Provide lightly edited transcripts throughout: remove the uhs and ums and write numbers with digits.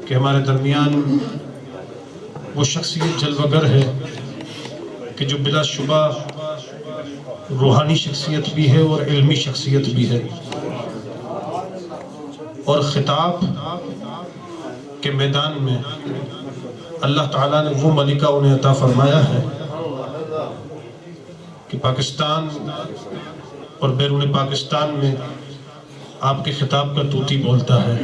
کہ ہمارے درمیان وہ شخصیت جلوگر ہے کہ جو بلا شبہ روحانی شخصیت بھی ہے اور علمی شخصیت بھی ہے، اور خطاب کے میدان میں اللہ تعالیٰ نے وہ ملکہ انہیں عطا فرمایا ہے کہ پاکستان اور بیرون پاکستان میں آپ کے خطاب کا طوطی بولتا ہے۔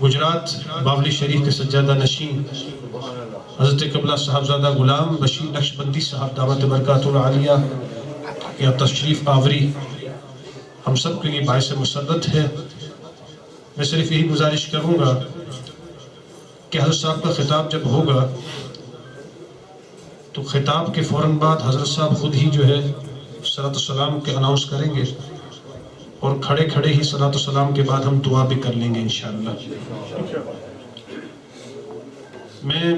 گجرات باولی شریف کے سجادہ نشین حضرت قبلہ صاحبزادہ غلام بشیر نقشبندی صاحب دامت برکاتہ العالیہ یا تشریف آوری ہم سب کے لیے باعث مسرت ہے۔ میں صرف یہی گزارش کروں گا کہ حضرت صاحب کا خطاب جب ہوگا تو خطاب کے فوراً بعد حضرت صاحب خود ہی جو ہے صلاۃ السلام کے اناؤنس کریں گے، اور کھڑے کھڑے ہی صلاۃ السلام کے بعد ہم دعا بھی کر لیں گے انشاءاللہ۔ میں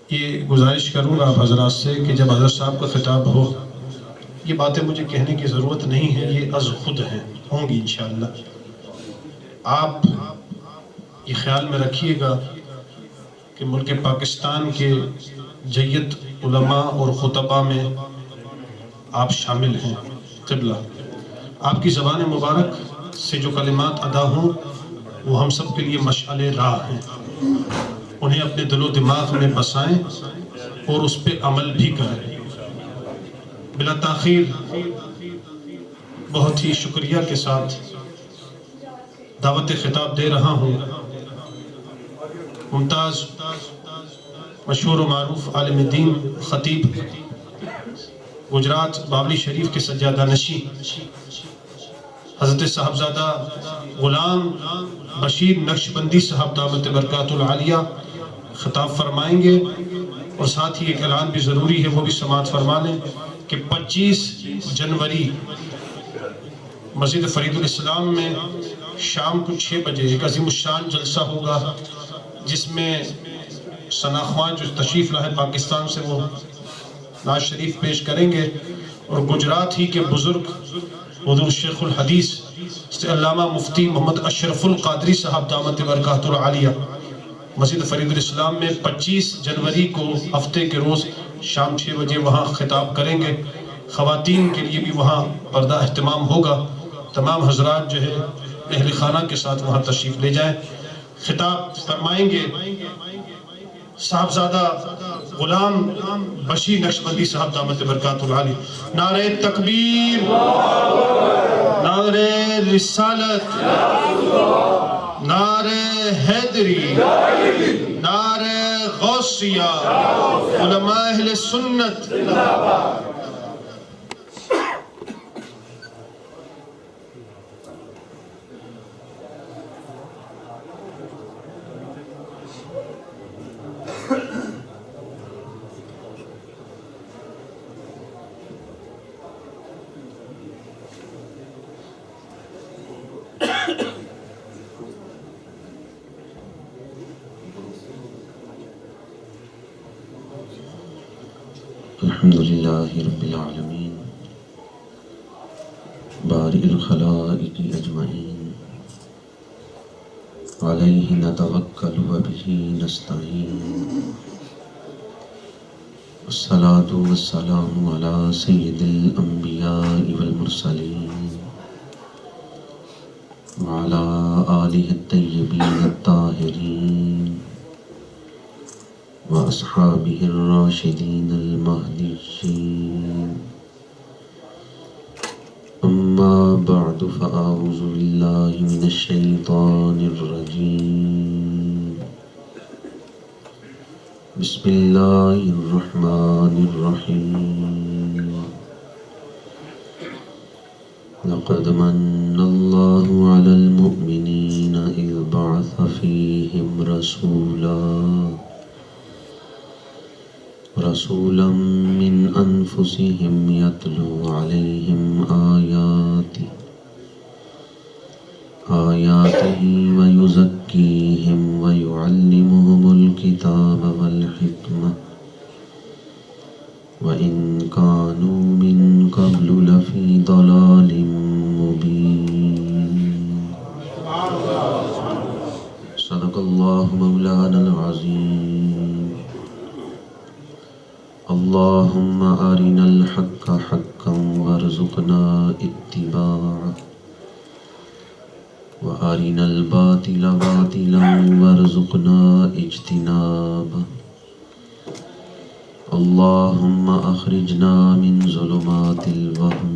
یہ گزارش کروں گا آپ حضرات سے کہ جب حضرت صاحب کا خطاب ہو، یہ باتیں مجھے کہنے کی ضرورت نہیں ہے، یہ از خود ہیں، ہوں گی انشاءاللہ۔ آپ یہ خیال میں رکھیے گا کہ ملک پاکستان کے جید علماء اور خطباء میں آپ شامل ہیں۔ قبلہ آپ کی زبان مبارک سے جو کلمات ادا ہوں وہ ہم سب کے لیے مشعل راہ ہیں، انہیں اپنے دل و دماغ میں بسائیں اور اس پہ عمل بھی کریں۔ بلا تاخیر بہت ہی شکریہ کے ساتھ دعوت خطاب دے رہا ہوں ممتاز مشہور و معروف عالم دین خطیب گجرات باولی شریف کے سجادہ نشین حضرت صاحبزادہ غلام بشیر نقشبندی صاحب دامت برکاتہ العالیہ خطاب فرمائیں گے، اور ساتھ ہی ایک اعلان بھی ضروری ہے، وہ بھی سماعت فرما لیں کہ 25 جنوری مسجد فرید الاسلام میں شام کو 6 بجے ایک عظیم الشان جلسہ ہوگا، جس میں ثنا خوان جو تشریف لائے پاکستان سے وہ نعت شریف پیش کریں گے، اور گجرات ہی کے بزرگ حضور شیخ الحدیث علامہ مفتی محمد اشرف القادری صاحب دامت برکاتہ العالیہ مسجد فرید الاسلام میں 25 جنوری کو ہفتے کے روز شام 6 بجے وہاں خطاب کریں گے۔ خواتین کے لیے بھی وہاں پردہ اہتمام ہوگا، تمام حضرات جو ہے اہل خانہ کے ساتھ وہاں تشریف لے جائیں۔ خطاب فرمائیں گے صاحبزادہ غلام بشیر نقشبندی صاحب دامت برکاتہ العالی۔ نعرہ تکبیر، نعرہ رسالت، نعرہ حیدری، نعرہ غوثیہ، علماء اہل سنت۔ الحمدللہ رب العالمین بارئ الخلائق اجمعین علیہ نتوکل و بہ نستعین والصلاة والسلام علی سید الانبیاء والمرسلین وعلی آلہ الطیبین الطاہرین وأصحابه الراشدين المهديين، أما بعد فأعوذ بالله من الشيطان الرجيم، بسم الله الرحمن الرحيم، لقد من الله على المؤمنين إذ بعث فيهم رسولا من أنفسهم يتلو عليهم آياته ويزكيهم ويعلمهم الكتاب والحكمة وإن كانوا من قبل لفي ضلال مبين، الحق حقا وارزقنا اتباعه وأرنا الباطل باطلا وارزقنا اجتنابه اللهم أخرجنا من ظلمات الوهم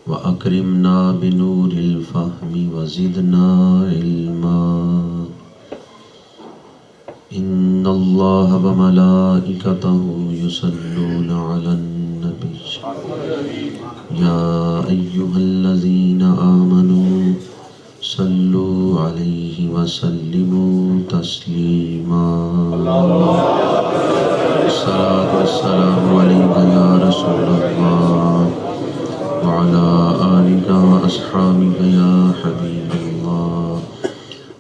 وأكرمنا بنور الفهم وزدنا علما إن الله وملائكته يصلون على النبي يا أيها الذين آمنوا صلوا عليه وسلموا تسليما الصلاة والسلام عليك يا رسول الله وعلى آلك وأصحابك يا حبيب الله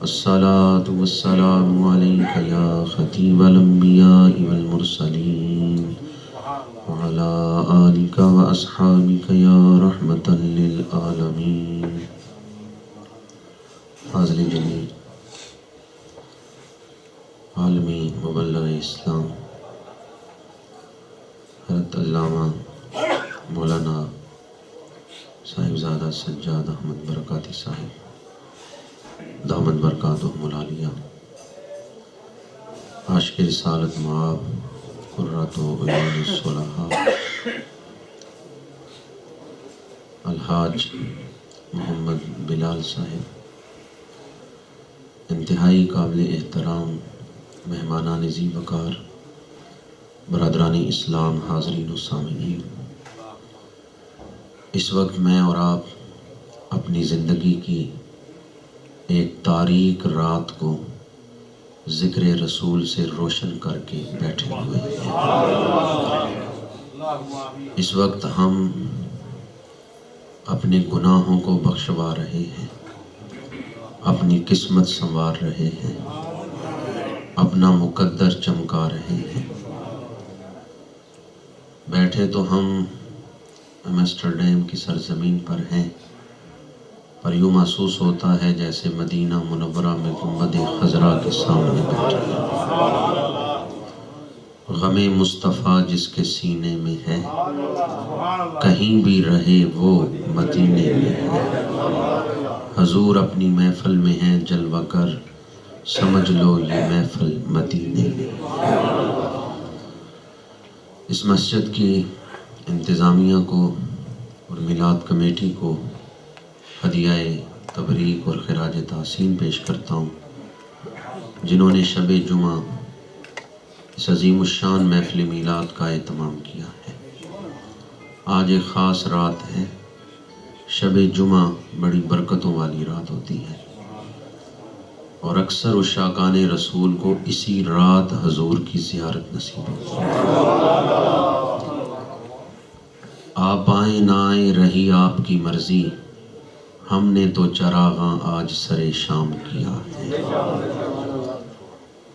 الصلاة والسلام عليك يا خطيب الأنبياء والمرسلين وعلى آلك وأصحابك يا رحمة للعالمين حاضر جلیل عالمی مبلغ اسلام حضرت علامہ مولانا صاحبزادہ سجاد احمد برکاتی صاحب دامت برکاتہم العالیہ عاشق رسالت معاب قرۃ عیون الصلحاء الحاج محمد بلال صاحب، انتہائی قابل احترام مہمانان ذی وقار، برادران اسلام، حاضرین و سامعین، اس وقت میں اور آپ اپنی زندگی کی ایک تاریک رات کو ذکر رسول سے روشن کر کے بیٹھے ہوئے ہیں۔ اس وقت ہم اپنے گناہوں کو بخشوا رہے ہیں، اپنی قسمت سنوار رہے ہیں، اپنا مقدر چمکا رہے ہیں۔ بیٹھے تو ہم ایمسٹرڈیم کی سرزمین پر ہیں، پر یوں محسوس ہوتا ہے جیسے مدینہ منورہ میں گنبد خضرا کے سامنے بیٹھے ہیں۔ غم مصطفیٰ جس کے سینے میں ہے، کہیں بھی رہے وہ مدینے میں ہے۔ حضور اپنی محفل میں ہیں جلوہ گر، سمجھ لو یہ محفل مدینے میں۔ اس مسجد کی انتظامیہ کو اور میلاد کمیٹی کو ہدیہ تبریک اور خراج تحسین پیش کرتا ہوں، جنہوں نے شب جمعہ اس عظیم الشان محفل میلاد کا اہتمام کیا ہے۔ آج ایک خاص رات ہے، شب جمعہ بڑی برکتوں والی رات ہوتی ہے، اور اکثر عشاقان رسول کو اسی رات حضور کی زیارت نصیب ہوتی ہے۔ آپ آئیں نہ آئیں رہی آپ کی مرضی، ہم نے تو چراغاں آج سر شام کیا ہے۔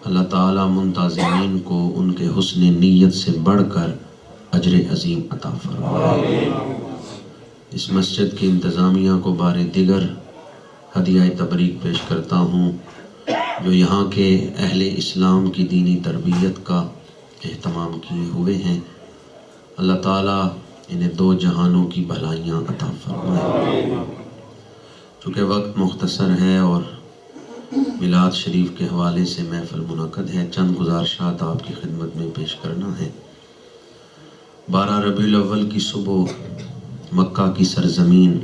اللہ تعالیٰ منتظمین کو ان کے حسن نیت سے بڑھ کر اجر عظیم عطا فرمائے۔ اس مسجد کی انتظامیہ کو بار دیگر ہدیہ تبریک پیش کرتا ہوں، جو یہاں کے اہل اسلام کی دینی تربیت کا اہتمام کیے ہوئے ہیں۔ اللہ تعالیٰ انہیں دو جہانوں کی بھلائیاں عطا فرمائے۔ چونکہ وقت مختصر ہے اور میلاد شریف کے حوالے سے محفل منعقد ہے، چند گزارشات آپ کی خدمت میں پیش کرنا ہے۔ 12 ربیع الاول کی صبح مکہ کی سرزمین،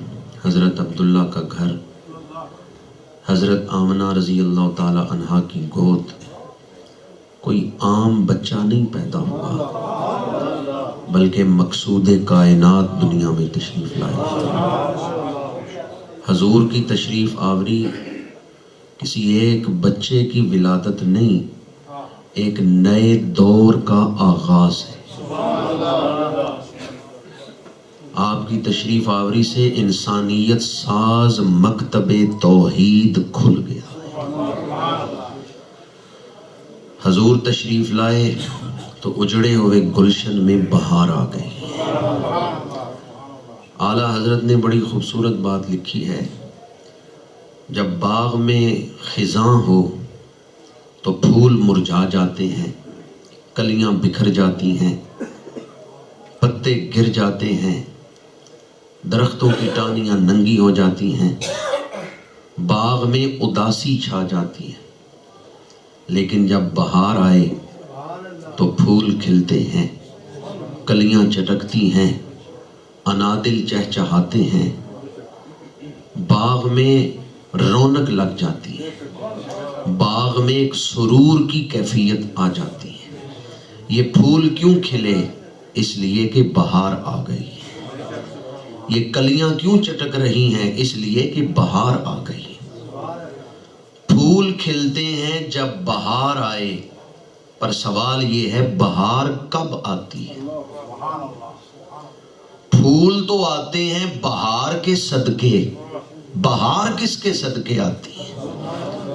حضرت عبداللہ کا گھر، حضرت آمنہ رضی اللہ تعالی عنہا کی گود، کوئی عام بچہ نہیں پیدا ہوا، بلکہ مقصود کائنات دنیا میں تشریف لائے۔ حضور کی تشریف آوری کسی ایک بچے کی ولادت نہیں، ایک نئے دور کا آغاز ہے۔ آپ کی تشریف آوری سے انسانیت ساز مکتب توحید کھل گیا ہے۔ حضور تشریف لائے تو اجڑے ہوئے گلشن میں بہار آ گئی۔ اعلیٰ حضرت نے بڑی خوبصورت بات لکھی ہے، جب باغ میں خزاں ہو تو پھول مرجھا جاتے ہیں، کلیاں بکھر جاتی ہیں، پتے گر جاتے ہیں، درختوں کی ٹہنیاں ننگی ہو جاتی ہیں، باغ میں اداسی چھا جاتی ہے، لیکن جب بہار آئے تو پھول کھلتے ہیں، کلیاں چٹکتی ہیں، انادل چہچہاتے ہیں، باغ میں رونق لگ جاتی ہے، باغ میں ایک سرور کی کیفیت آ جاتی ہے۔ یہ پھول کیوں کھلے؟ اس لیے کہ بہار آ گئی ہے۔ یہ کلیاں کیوں چٹک رہی ہیں؟ اس لیے کہ بہار آ گئی ہے۔ پھول کھلتے ہیں جب بہار آئے، پر سوال یہ ہے بہار کب آتی ہے؟ پھول تو آتے ہیں بہار کے صدقے، بہار کس کے صدقے آتی ہے؟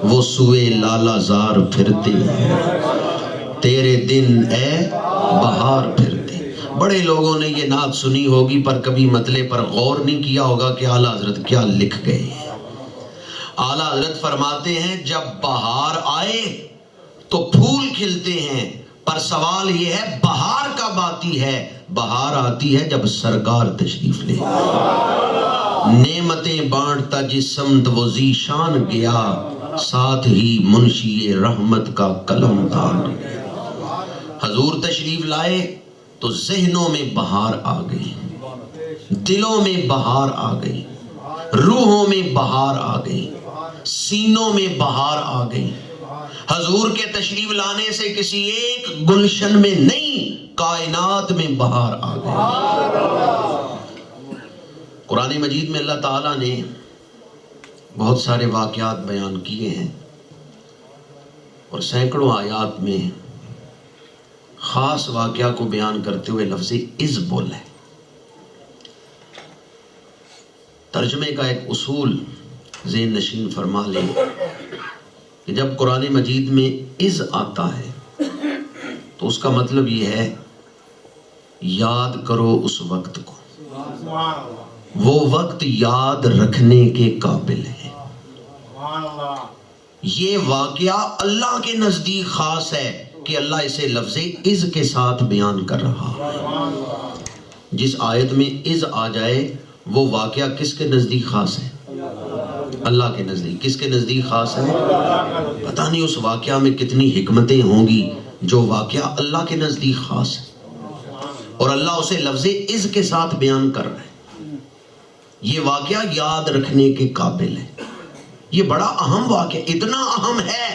وہ سوئے لالا زار پھرتے ہیں، تیرے دن اے بہار پھرتے۔ بڑے لوگوں نے یہ نعت سنی ہوگی پر کبھی مطلب پر غور نہیں کیا ہوگا کہ اعلیٰ حضرت کیا لکھ گئے ہیں۔ اعلیٰ حضرت فرماتے ہیں جب بہار آئے تو پھول کھلتے ہیں، پر سوال یہ ہے بہار کب آتی ہے؟ بہار آتی ہے جب سرکار تشریف لے، نعمتیں بانٹتا جس سمت وہ ذیشان گیا، ساتھ ہی منشی رحمت کا قلم تان گیا۔ حضور تشریف لائے تو ذہنوں میں بہار آ گئی، دلوں میں بہار آ گئی، روحوں میں بہار آ گئی، سینوں میں بہار آ گئی۔ حضور کے تشریف لانے سے کسی ایک گلشن میں نہیں، کائنات میں بہار آ گئی۔ قرآن مجید میں اللہ تعالیٰ نے بہت سارے واقعات بیان کیے ہیں، اور سینکڑوں آیات میں خاص واقعہ کو بیان کرتے ہوئے لفظ اذ بولا ہے۔ ترجمے کا ایک اصول ذہن نشین فرما لیں کہ جب قرآن مجید میں اذ آتا ہے تو اس کا مطلب یہ ہے یاد کرو اس وقت کو، وہ وقت یاد رکھنے کے قابل ہے۔ یہ واقعہ اللہ کے نزدیک خاص ہے کہ اللہ اسے لفظ اذ کے ساتھ بیان کر رہا ہے۔ جس آیت میں اذ آ جائے وہ واقعہ کس کے نزدیک خاص ہے؟ اللہ کے نزدیک۔ کس کے نزدیک خاص ہے؟ پتہ نہیں اس واقعہ میں کتنی حکمتیں ہوں گی جو واقعہ اللہ کے نزدیک خاص ہے، اور اللہ اسے لفظ اذ کے ساتھ بیان کر رہا ہے۔ یہ واقعہ یاد رکھنے کے قابل ہے، یہ بڑا اہم واقعہ، اتنا اہم ہے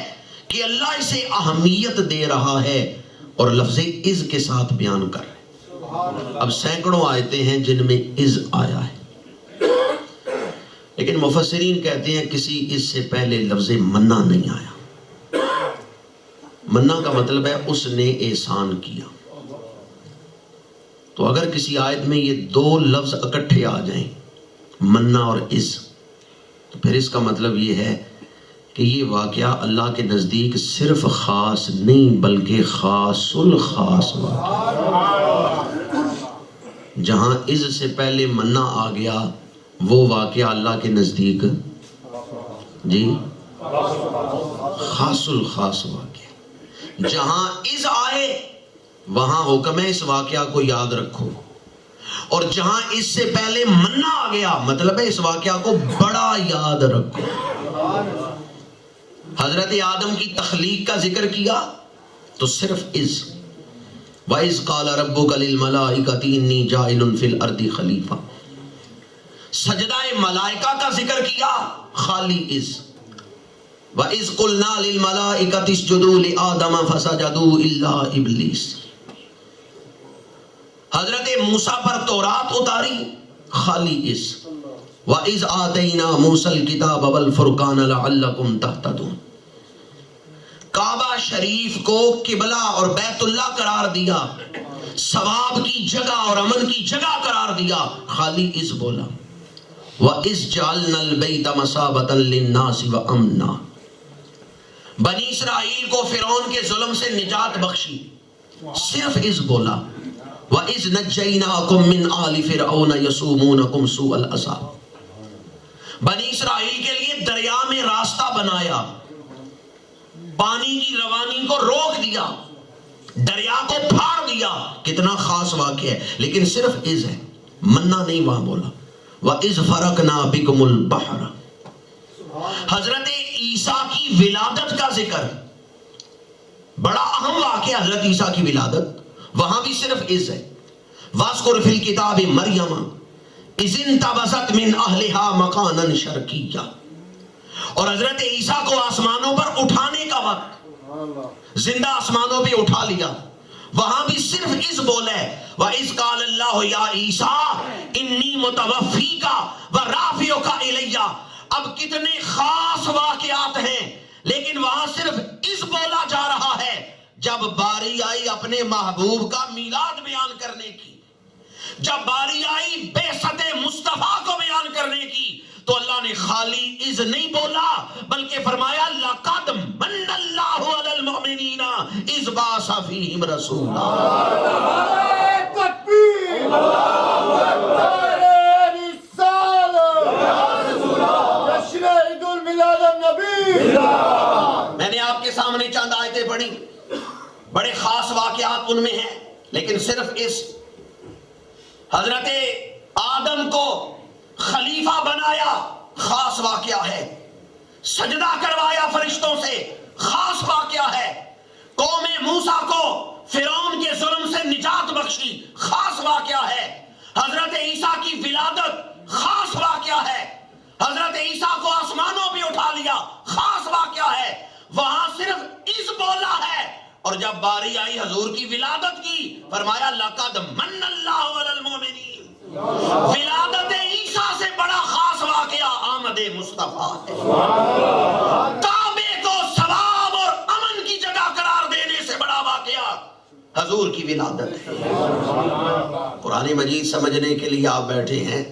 کہ اللہ اسے اہمیت دے رہا ہے اور لفظ اذ کے ساتھ بیان کر رہا ہے۔ اب سینکڑوں آیتیں ہیں جن میں اذ آیا ہے، لیکن مفسرین کہتے ہیں کسی اذ سے پہلے لفظ منا نہیں آیا۔ منا کا مطلب ہے اس نے احسان کیا۔ تو اگر کسی آیت میں یہ دو لفظ اکٹھے آ جائیں، منا اور اذ، تو پھر اس کا مطلب یہ ہے کہ یہ واقعہ اللہ کے نزدیک صرف خاص نہیں بلکہ خاص الخاص واقعہ۔ جہاں اذ سے پہلے منا آ گیا وہ واقعہ اللہ کے نزدیک جی خاص الخاص واقعہ۔ جہاں اذ آئے وہاں حکم ہے اس واقعہ کو یاد رکھو، اور جہاں اس سے پہلے منا آ گیا مطلب ہے اس واقعہ کو بڑا یاد رکھو۔ حضرت آدم کی تخلیق کا ذکر کیا تو صرف اذ، وَإِذْ قَالَ رَبُّكَ لِلْمَلَائِكَةِ إِنِّي جَاعِلٌ فِي الْأَرْضِ خَلِيفَةً۔ سجدہ ملائکہ کا ذکر کیا خالی اذ، وَإِذْ قُلْنَا لِلْمَلَائِكَةِ اسْجُدُوا لِآدَمَ فَسَجَدُوا إِلَّا إِبْلِيسَ۔ حضرت موسیٰ پر تورات اتاری خالی اذ، وَإِذْ آتَيْنَا مُوسَى الْكِتَابَ وَالْفُرْقَانَ لَعَلَّكُمْ تَهْتَدُونَ۔ کعبہ شریف کو قبلہ اور بیت اللہ قرار دیا، ثواب کی جگہ اور امن کی جگہ قرار دیا، خالی اذ بولا۔ وَإِذْ جَعَلْنَا الْبَيْتَ مَثَابَةً لِلنَّاسِ وَأَمْنًا۔ بنی اسرائیل کو فرعون کے ظلم سے نجات بخشی، صرف اذ بولا۔ وَإِذْ نَجَّيْنَاكُمْ مِنْ آلِ فِرْعَوْنَ يَسُومُونَكُمْ سُوءَ الْعَذَابِ۔ بنی اسرائیل کے لیے دریا میں راستہ بنایا، پانی کی روانی کو روک دیا، دریا کو پھاڑ دیا، کتنا خاص واقعہ ہے، لیکن صرف از ہے، مننا نہیں وہاں بولا۔ وَإِذْ فَرَقْنَا بِكُمُ الْبَحْرَ، حضرت عیسیٰ کی ولادت کا ذکر، بڑا اہم واقعہ حضرت عیسیٰ کی ولادت، وہاں بھی صرف از ہے۔ وَاذْكُرْ فِي الْكِتَابِ مَرْيَمَ إِذِ انتَبَذَتْ مِنْ أَهْلِهَا مَكَانًا شَرْقِيًّا، اور حضرت عیسیٰ کو آسمانوں پر اٹھانے کا وقت، زندہ آسمانوں پہ اٹھا لیا، وہاں بھی صرف اس بولا ہے وَإِذْ قَالَ اللَّهُ يَا عِيسَىٰ إِنِّي مُتَوَفِّيكَ وَرَافِعُكَ إِلَيَّ۔ اب کتنے خاص واقعات ہیں، لیکن وہاں صرف اس بولا جا رہا ہے جب باری آئی اپنے محبوب کا میلاد بیان کرنے کی، جب باری آئی بعثت مصطفیٰ کو بیان کرنے کی، تو اللہ نے خالی از نہیں بولا بلکہ فرمایا لَقَدْ مَنَّ اللَّهُ عَلَى الْمُؤْمِنِينَ إِذْ بَعَثَ فِيهِمْ رَسُولًا۔ میں نے آپ کے سامنے چند آیتیں پڑھی، بڑے خاص واقعات ان میں ہیں، لیکن صرف اس حضرت آدم کو خلیفہ بنایا، خاص واقعہ ہے، سجدہ کروایا فرشتوں سے، خاص واقعہ ہے، قوم موسیٰ کو فرعون کے ظلم سے نجات بخشی، خاص واقعہ ہے، حضرت عیسیٰ کی ولادت خاص واقعہ ہے، حضرت عیسیٰ کو آسمانوں پہ اٹھا لیا، خاص واقعہ ہے، وہاں صرف اس بولا ہے، اور جب باری آئی حضور کی ولادت کی، فرمایا لَقَدْ مَنَّ اللَّهُ عَلَى الْمُؤْمِنِينَ۔ ولادت عیسیٰ سے بڑا خاص واقعہ آمد مصطفیٰ ہے، کعبے کو ثواب اور امن کی جگہ قرار دینے سے بڑا واقعہ حضور کی ولادت ہے۔ قرآن مجید سمجھنے کے لیے آپ بیٹھے ہیں،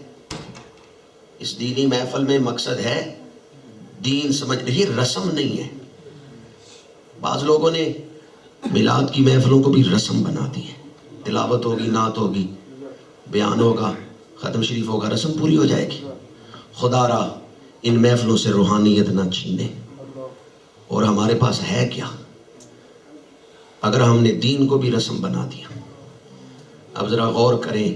اس دینی محفل میں مقصد ہے دین سمجھ، یہ رسم نہیں ہے۔ بعض لوگوں نے میلاد کی محفلوں کو بھی رسم بنا دی ہے، تلاوت ہوگی، نعت ہوگی، بیان ہوگا، ختم شریف ہوگا، رسم پوری ہو جائے گی۔ خدا را ان محفلوں سے روحانیت نہ چھینے، اور ہمارے پاس ہے کیا اگر ہم نے دین کو بھی رسم بنا دیا؟ اب ذرا غور کریں،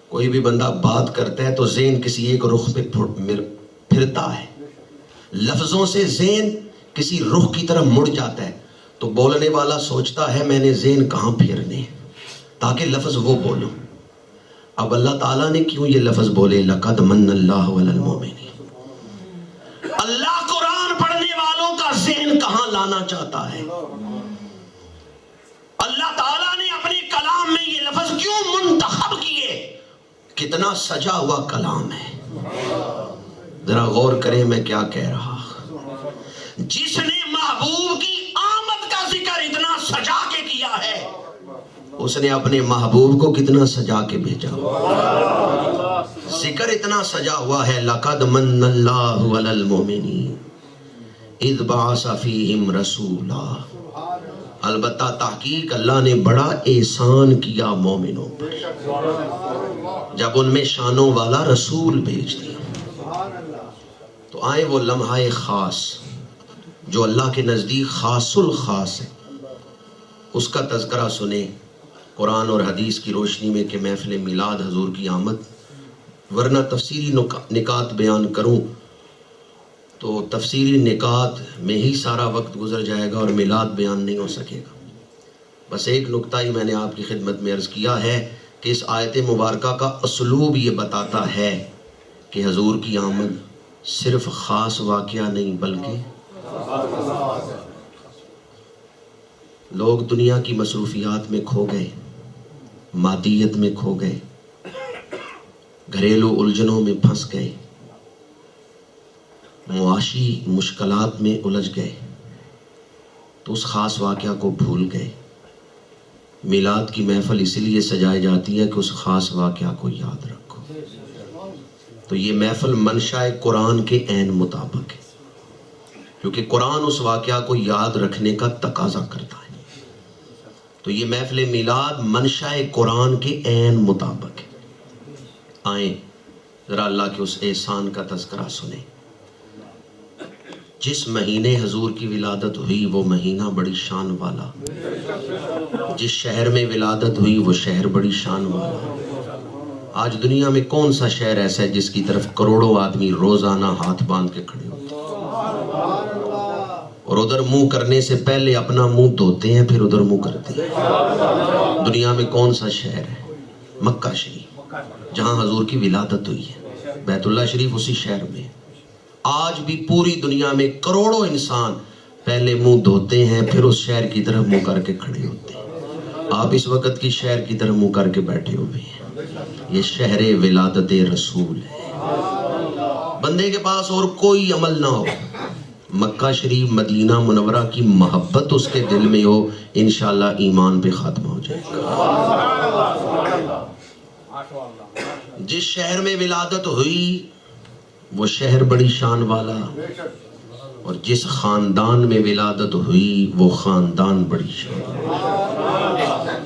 کوئی بھی بندہ بات کرتا ہے تو ذہن کسی ایک رخ پہ پھرتا ہے، لفظوں سے ذہن کسی رخ کی طرف مڑ جاتا ہے، تو بولنے والا سوچتا ہے میں نے ذہن کہاں پھیرنے تاکہ لفظ وہ بولوں۔ اب اللہ تعالیٰ نے کیوں یہ لفظ بولے لَقَدْ مَنَّ اللَّهُ عَلَى الْمُؤْمِنِينَ؟ اللہ قرآن پڑھنے والوں کا ذہن کہاں لانا چاہتا ہے؟ اللہ تعالیٰ نے اپنے کلام میں یہ لفظ کیوں منتخب کیے؟ کتنا سجا ہوا کلام ہے، ذرا غور کریں میں کیا کہہ رہا۔ جس نے محبوب کی آمد کا ذکر اتنا سجا کے کیا ہے، اس نے اپنے محبوب کو کتنا سجا کے بھیجا۔ ذکر اتنا سجا ہوا ہے لَقَدْ مَنَّ اللَّهُ عَلَى الْمُؤْمِنِينَ إِذْ بَعَثَ فِيهِمْ رَسُولًا۔ البتہ تحقیق اللہ نے بڑا احسان کیا مومنوں پر جب ان میں شانوں والا رسول بھیج دیا۔ تو آئے وہ لمحہ خاص جو اللہ کے نزدیک خاص الخاص ہے، اس کا تذکرہ سنیں قرآن اور حدیث کی روشنی میں کہ محفل میلاد حضور کی آمد، ورنہ تفسیری نکات بیان کروں تو تفسیری نکات میں ہی سارا وقت گزر جائے گا اور میلاد بیان نہیں ہو سکے گا۔ بس ایک نکتہ ہی میں نے آپ کی خدمت میں عرض کیا ہے کہ اس آیت مبارکہ کا اسلوب یہ بتاتا ہے کہ حضور کی آمد صرف خاص واقعہ نہیں بلکہ لوگ دنیا کی مصروفیات میں کھو گئے، مادیت میں کھو گئے، گھریلو الجھنوں میں پھنس گئے، معاشی مشکلات میں الجھ گئے، تو اس خاص واقعہ کو بھول گئے۔ میلاد کی محفل اسی لیے سجائی جاتی ہے کہ اس خاص واقعہ کو یاد رکھو۔ تو یہ محفل منشاء قرآن کے عین مطابق ہے، کیونکہ قرآن اس واقعہ کو یاد رکھنے کا تقاضا کرتا ہے۔ تو یہ محفل میلاد منشاء قرآن کے عین مطابق ہے۔ آئیں ذرا اللہ کے اس احسان کا تذکرہ سنیں۔ جس مہینے حضور کی ولادت ہوئی وہ مہینہ بڑی شان والا، جس شہر میں ولادت ہوئی وہ شہر بڑی شان والا۔ آج دنیا میں کون سا شہر ایسا ہے جس کی طرف کروڑوں آدمی روزانہ ہاتھ باندھ کے کھڑے ہوتے ہیں اور ادھر منہ کرنے سے پہلے اپنا منہ دھوتے ہیں پھر ادھر منہ کرتے ہیں؟ دنیا میں کون سا شہر ہے؟ مکہ شریف، جہاں حضور کی ولادت ہوئی ہے۔ بیت اللہ شریف اسی شہر میں۔ آج بھی پوری دنیا میں کروڑوں انسان پہلے منہ دھوتے ہیں پھر اس شہر کی طرف منہ کر کے کھڑے ہوتے ہیں۔ آپ اس وقت کی شہر کی طرف منہ کر کے بیٹھے ہوئے ہیں۔ یہ شہر ولادت رسول ہے۔ بندے کے پاس اور کوئی عمل نہ ہو، مکہ شریف مدینہ منورہ کی محبت اس کے دل میں ہو، انشاءاللہ ایمان پہ خاتمہ ہو جائے گا۔ جس شہر میں ولادت ہوئی وہ شہر بڑی شان والا، اور جس خاندان میں ولادت ہوئی وہ خاندان بڑی شان والا۔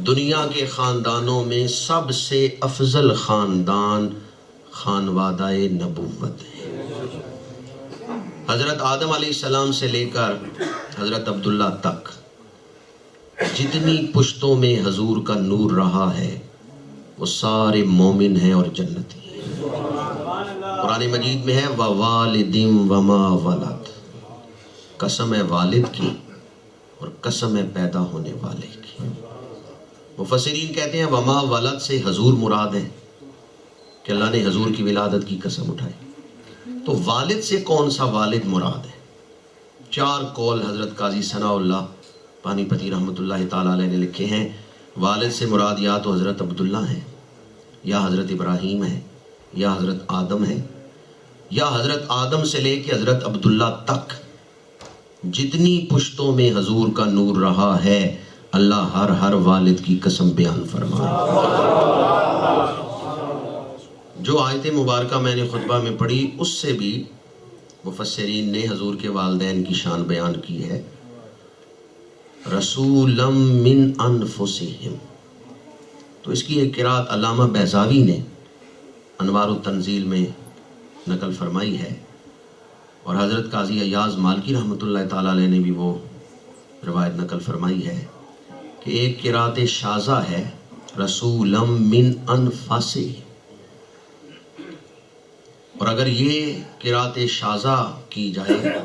دنیا کے خاندانوں میں سب سے افضل خاندان خانوادہ نبوت ہے۔ حضرت آدم علیہ السلام سے لے کر حضرت عبداللہ تک جتنی پشتوں میں حضور کا نور رہا ہے وہ سارے مومن ہیں اور جنتی ہیں۔ قرآن مجید میں ہے وَوَالِدٍ وَمَا وَلَدَ، قسم ہے والد کی اور قسم ہے پیدا ہونے والے کی۔ مفسرین کہتے ہیں وما ولد سے حضور مراد ہے کہ اللہ نے حضور کی ولادت کی قسم اٹھائی، تو والد سے کون سا والد مراد ہے؟ چار قول حضرت قاضی ثناء اللہ پانی پتی رحمۃ اللہ تعالیٰ علیہ نے لکھے ہیں۔ والد سے مراد یا تو حضرت عبداللہ ہے، یا حضرت ابراہیم ہے، یا حضرت آدم ہے، یا حضرت آدم سے لے کے حضرت عبداللہ تک جتنی پشتوں میں حضور کا نور رہا ہے اللہ ہر والد کی قسم بیان فرمائے۔ جو آیت مبارکہ میں نے خطبہ میں پڑھی اس سے بھی مفسرین نے حضور کے والدین کی شان بیان کی ہے۔ رسولا من انفسہم، تو اس کی ایک قرات علامہ بیضاوی نے انوار التنزیل میں نقل فرمائی ہے، اور حضرت قاضی ایاز مالکی رحمۃ اللہ تعالیٰ علیہ نے بھی وہ روایت نقل فرمائی ہے کہ ایک قرات شاذہ ہے رسولا من انفسہم، اور اگر یہ قرات شاذہ کی جائے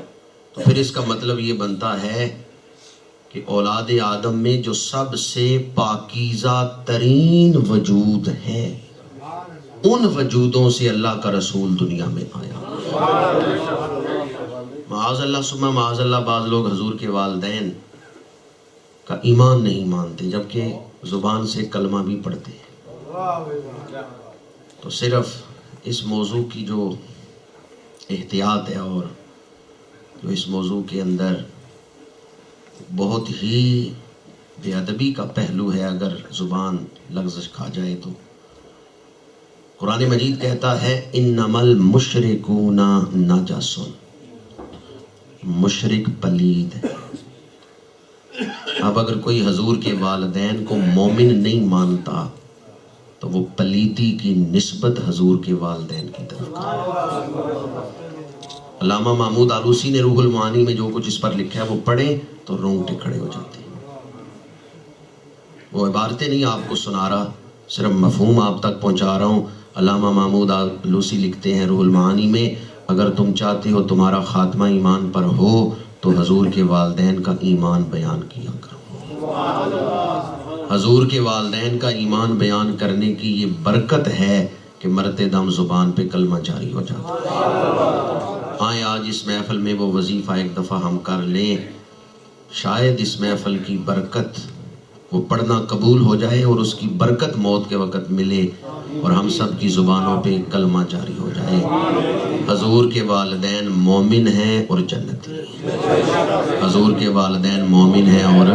تو پھر اس کا مطلب یہ بنتا ہے کہ اولاد آدم میں جو سب سے پاکیزہ ترین وجود ہے ان وجودوں سے اللہ کا رسول دنیا میں آیا۔ معاذ اللہ ثم معاذ اللہ بعض لوگ حضور کے والدین کا ایمان نہیں مانتے جبکہ زبان سے کلمہ بھی پڑھتے ہیں۔ تو صرف اس موضوع کی جو احتیاط ہے اور جو اس موضوع کے اندر بہت ہی بے ادبی کا پہلو ہے، اگر زبان لغزش کھا جائے تو قرآن مجید کہتا ہے انما المشرکون نجس، مشرک پلید ہے۔ اب اگر کوئی حضور کے والدین کو مومن نہیں مانتا تو وہ پلیتی کی نسبت حضور کے والدین کی طرف کرے۔ علامہ محمود آلوسی نے روح المعانی میں جو کچھ اس پر لکھا ہے وہ پڑھیں تو رونگٹے کھڑے ہو جاتے ہیں۔ وہ عبارتیں نہیں آپ کو سنا رہا، صرف مفہوم آپ تک پہنچا رہا ہوں۔ علامہ محمود آلوسی لکھتے ہیں روح المعانی میں، اگر تم چاہتے ہو تمہارا خاتمہ ایمان پر ہو تو حضور کے والدین کا ایمان بیان کیا کرو۔ حضور کے والدین کا ایمان بیان کرنے کی یہ برکت ہے کہ مرتے دم زبان پہ کلمہ جاری ہو جاتا ہے۔ آئیں آج اس محفل میں وہ وظیفہ ایک دفعہ ہم کر لیں، شاید اس محفل کی برکت وہ پڑھنا قبول ہو جائے اور اس کی برکت موت کے وقت ملے اور ہم سب کی زبانوں پہ کلمہ جاری ہو جائے۔ حضور کے والدین مومن ہیں اور جنتی ہیں۔ حضور کے والدین مومن ہیں اور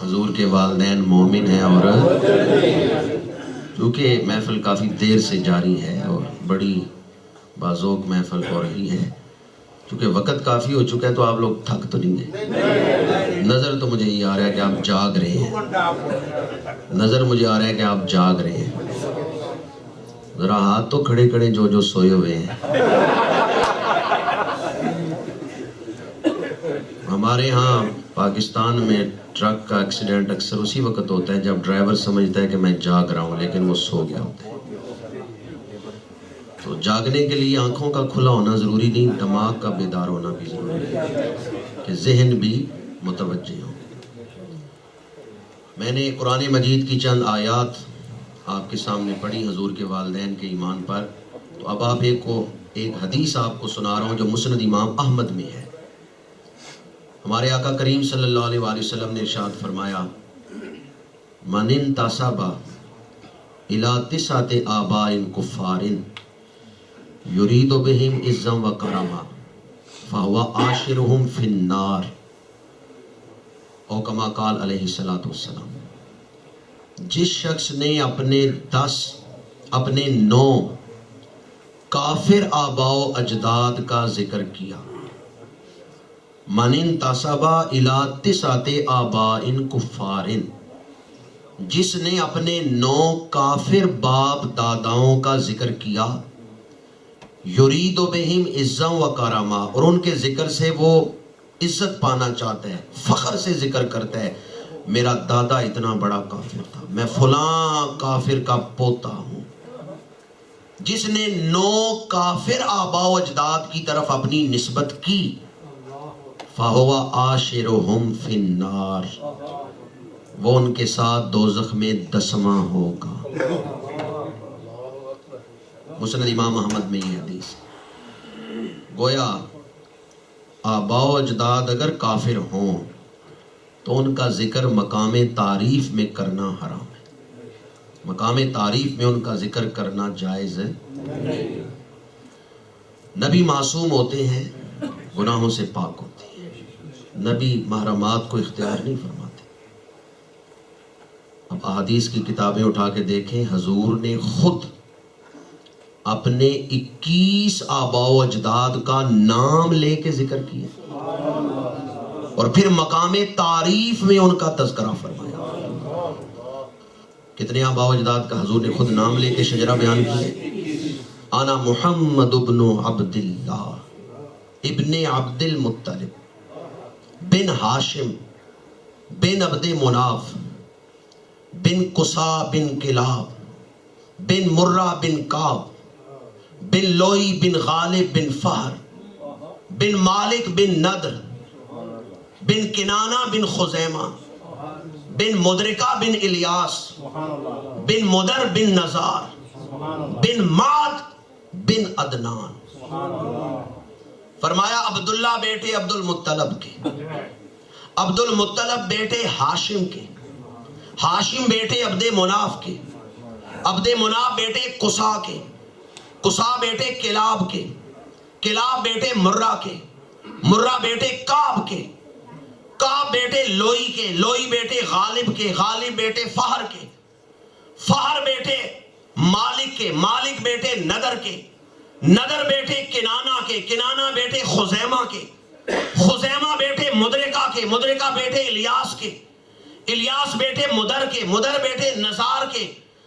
حضور کے والدین مومن ہیں، اور چونکہ محفل کافی دیر سے جاری ہے اور بڑی بازوق محفل ہو رہی ہے، چونکہ وقت کافی ہو چکا ہے تو آپ لوگ تھک تو نہیں گئے؟ نظر تو مجھے یہ آ رہا ہے کہ آپ جاگ رہے ہیں، نظر مجھے آ رہا ہے کہ آپ جاگ رہے ہیں۔ ذرا ہاتھ تو کھڑے کریں جو سوئے ہوئے ہیں۔ ہمارے ہاں پاکستان میں ٹرک کا ایکسیڈنٹ اکثر اسی وقت ہوتا ہے جب ڈرائیور سمجھتا ہے کہ میں جاگ رہا ہوں لیکن وہ سو گیا ہوتا ہے. تو جاگنے کے لیے آنکھوں کا کھلا ہونا ضروری نہیں، دماغ کا بیدار ہونا بھی ضروری ہے کہ ذہن بھی متوجہ ہو. میں نے قرآن مجید کی چند آیات آپ کے سامنے پڑھی حضور کے والدین کے ایمان پر. تو اب آپ ایک حدیث آپ کو سنا رہا ہوں جو مسند امام احمد میں ہے. ہمارے آقا کریم صلی اللہ علیہ وآلہ وسلم نے ارشاد فرمایا من انتسب الی تسعۃ آباء کفار یرید بہم عزا و کرما فہو عاشرہم فی النار او کما قال علیہ الصلوۃ والسلام. جس شخص نے اپنے 9 کافر آباء و اجداد کا ذکر کیا. من انتسب الی تسعۃ آباء کفار، جس نے اپنے 9 کافر باپ داداؤں کا ذکر کیا. یرید بہم عزا و کرما، اور ان کے ذکر سے وہ عزت پانا چاہتا ہے، فخر سے ذکر کرتا ہے میرا دادا اتنا بڑا کافر تھا، میں فلاں کافر کا پوتا ہوں. جس نے 9 کافر آباء و اجداد کی طرف اپنی نسبت کی فَهُوَ عَاشِرُهُمْ فِي النَّارِ، وہ ان کے ساتھ دوزخ میں 10واں ہوگا. مسند امام احمد میں یہ حدیث. گویا آباء و اجداد اگر کافر ہوں تو ان کا ذکر مقام تعریف میں کرنا حرام ہے، مقام تعریف میں ان کا ذکر کرنا جائز ہے. نبی معصوم ہوتے ہیں، گناہوں سے پاک ہوتے ہیں، نبی محرمات کو اختیار نہیں فرماتے. اب احادیث کی کتابیں اٹھا کے دیکھیں، حضور نے خود اپنے 21 آباء و اجداد کا نام لے کے ذکر کیا اور پھر مقام تعریف میں ان کا تذکرہ فرمایا. کتنے آباء و اجداد کا حضور نے خود نام لے کے شجرہ بیان کیا. انا محمد ابن عبداللہ ابن عبد المطلب بن ہاشم بن عبد مناف بن قصا بن کلاب بن مرہ بن کعب بن لوئی بن غالب بن فہر بن مالک بن ندر بن کنانہ بن خزیمہ بن مدرکہ بن الیاس بن مدر بن نزار بن معد بن عدنان. فرمایا عبداللہ بیٹے عبد المطلب کے، عبد المطلب بیٹے ہاشم کے، ہاشم بیٹے عبد مناف کے، عبد مناف بیٹے قصا کے، قصا بیٹے کلاب کے، کلاب بیٹے مرہ کے، مرہ بیٹے کعب کے، کعب بیٹے لوئی کے، لوئی بیٹے غالب کے، غالب بیٹے فہر کے، فہر بیٹے مالک کے، مالک بیٹے ندر کے، ندر بیٹے کنانہ کے، کنانہ بیٹے خزیمہ کے، خزیمہ بیٹے مدرکہ کے، مدرکہ بیٹے الیاس کے، الیاس بیٹے مدر کے، مدر بیٹے نزار کے،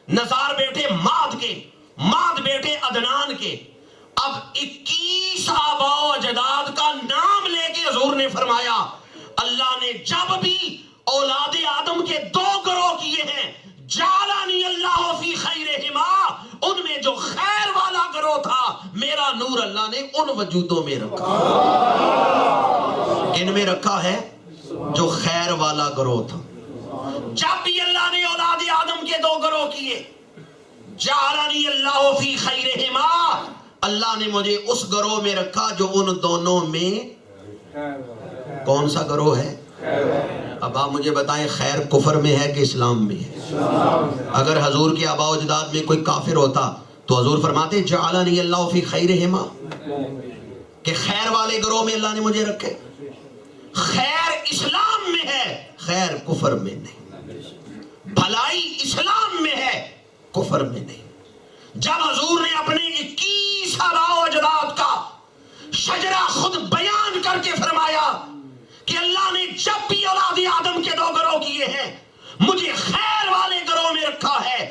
نزار بیٹے ماد کے، ماد بیٹے عدنان کے. اب 21 آباء و اجداد کا نام لے کے حضور نے فرمایا اللہ نے جب بھی اولاد آدم کے 2 گروہ کیے ہیں، جعلنی اللہ فی خیرہما، ان میں جو خیر والا گروہ تھا میرا نور اللہ نے ان وجودوں میں رکھا. ان میں رکھا ہے جو خیر والا گروہ تھا. جب بھی اللہ نے اولاد آدم کے 2 گروہ کیے، جعلنی اللہ فی خیرہما، اللہ نے مجھے اس گروہ میں رکھا جو ان دونوں میں کون سا گروہ ہے؟ اب آپ مجھے بتائیں خیر کفر میں ہے کہ اسلام میں ہے؟ اگر حضور کے آباء و اجداد میں کوئی کافر ہوتا تو حضور فرماتے جعلنی اللہ فی خیرہما، کہ خیر والے گروہ میں اللہ نے مجھے رکھے. خیر اسلام میں ہے، خیر کفر میں نہیں. بھلائی اسلام میں ہے، کفر میں نہیں. جب حضور نے اپنے 21 آباء و اجداد کا شجرہ خود بیان کر کے فرمایا کہ اللہ نے جب بھی اولاد آدم کے 2 گروہ کیے ہیں مجھے خیر والے گروہ میں رکھا ہے،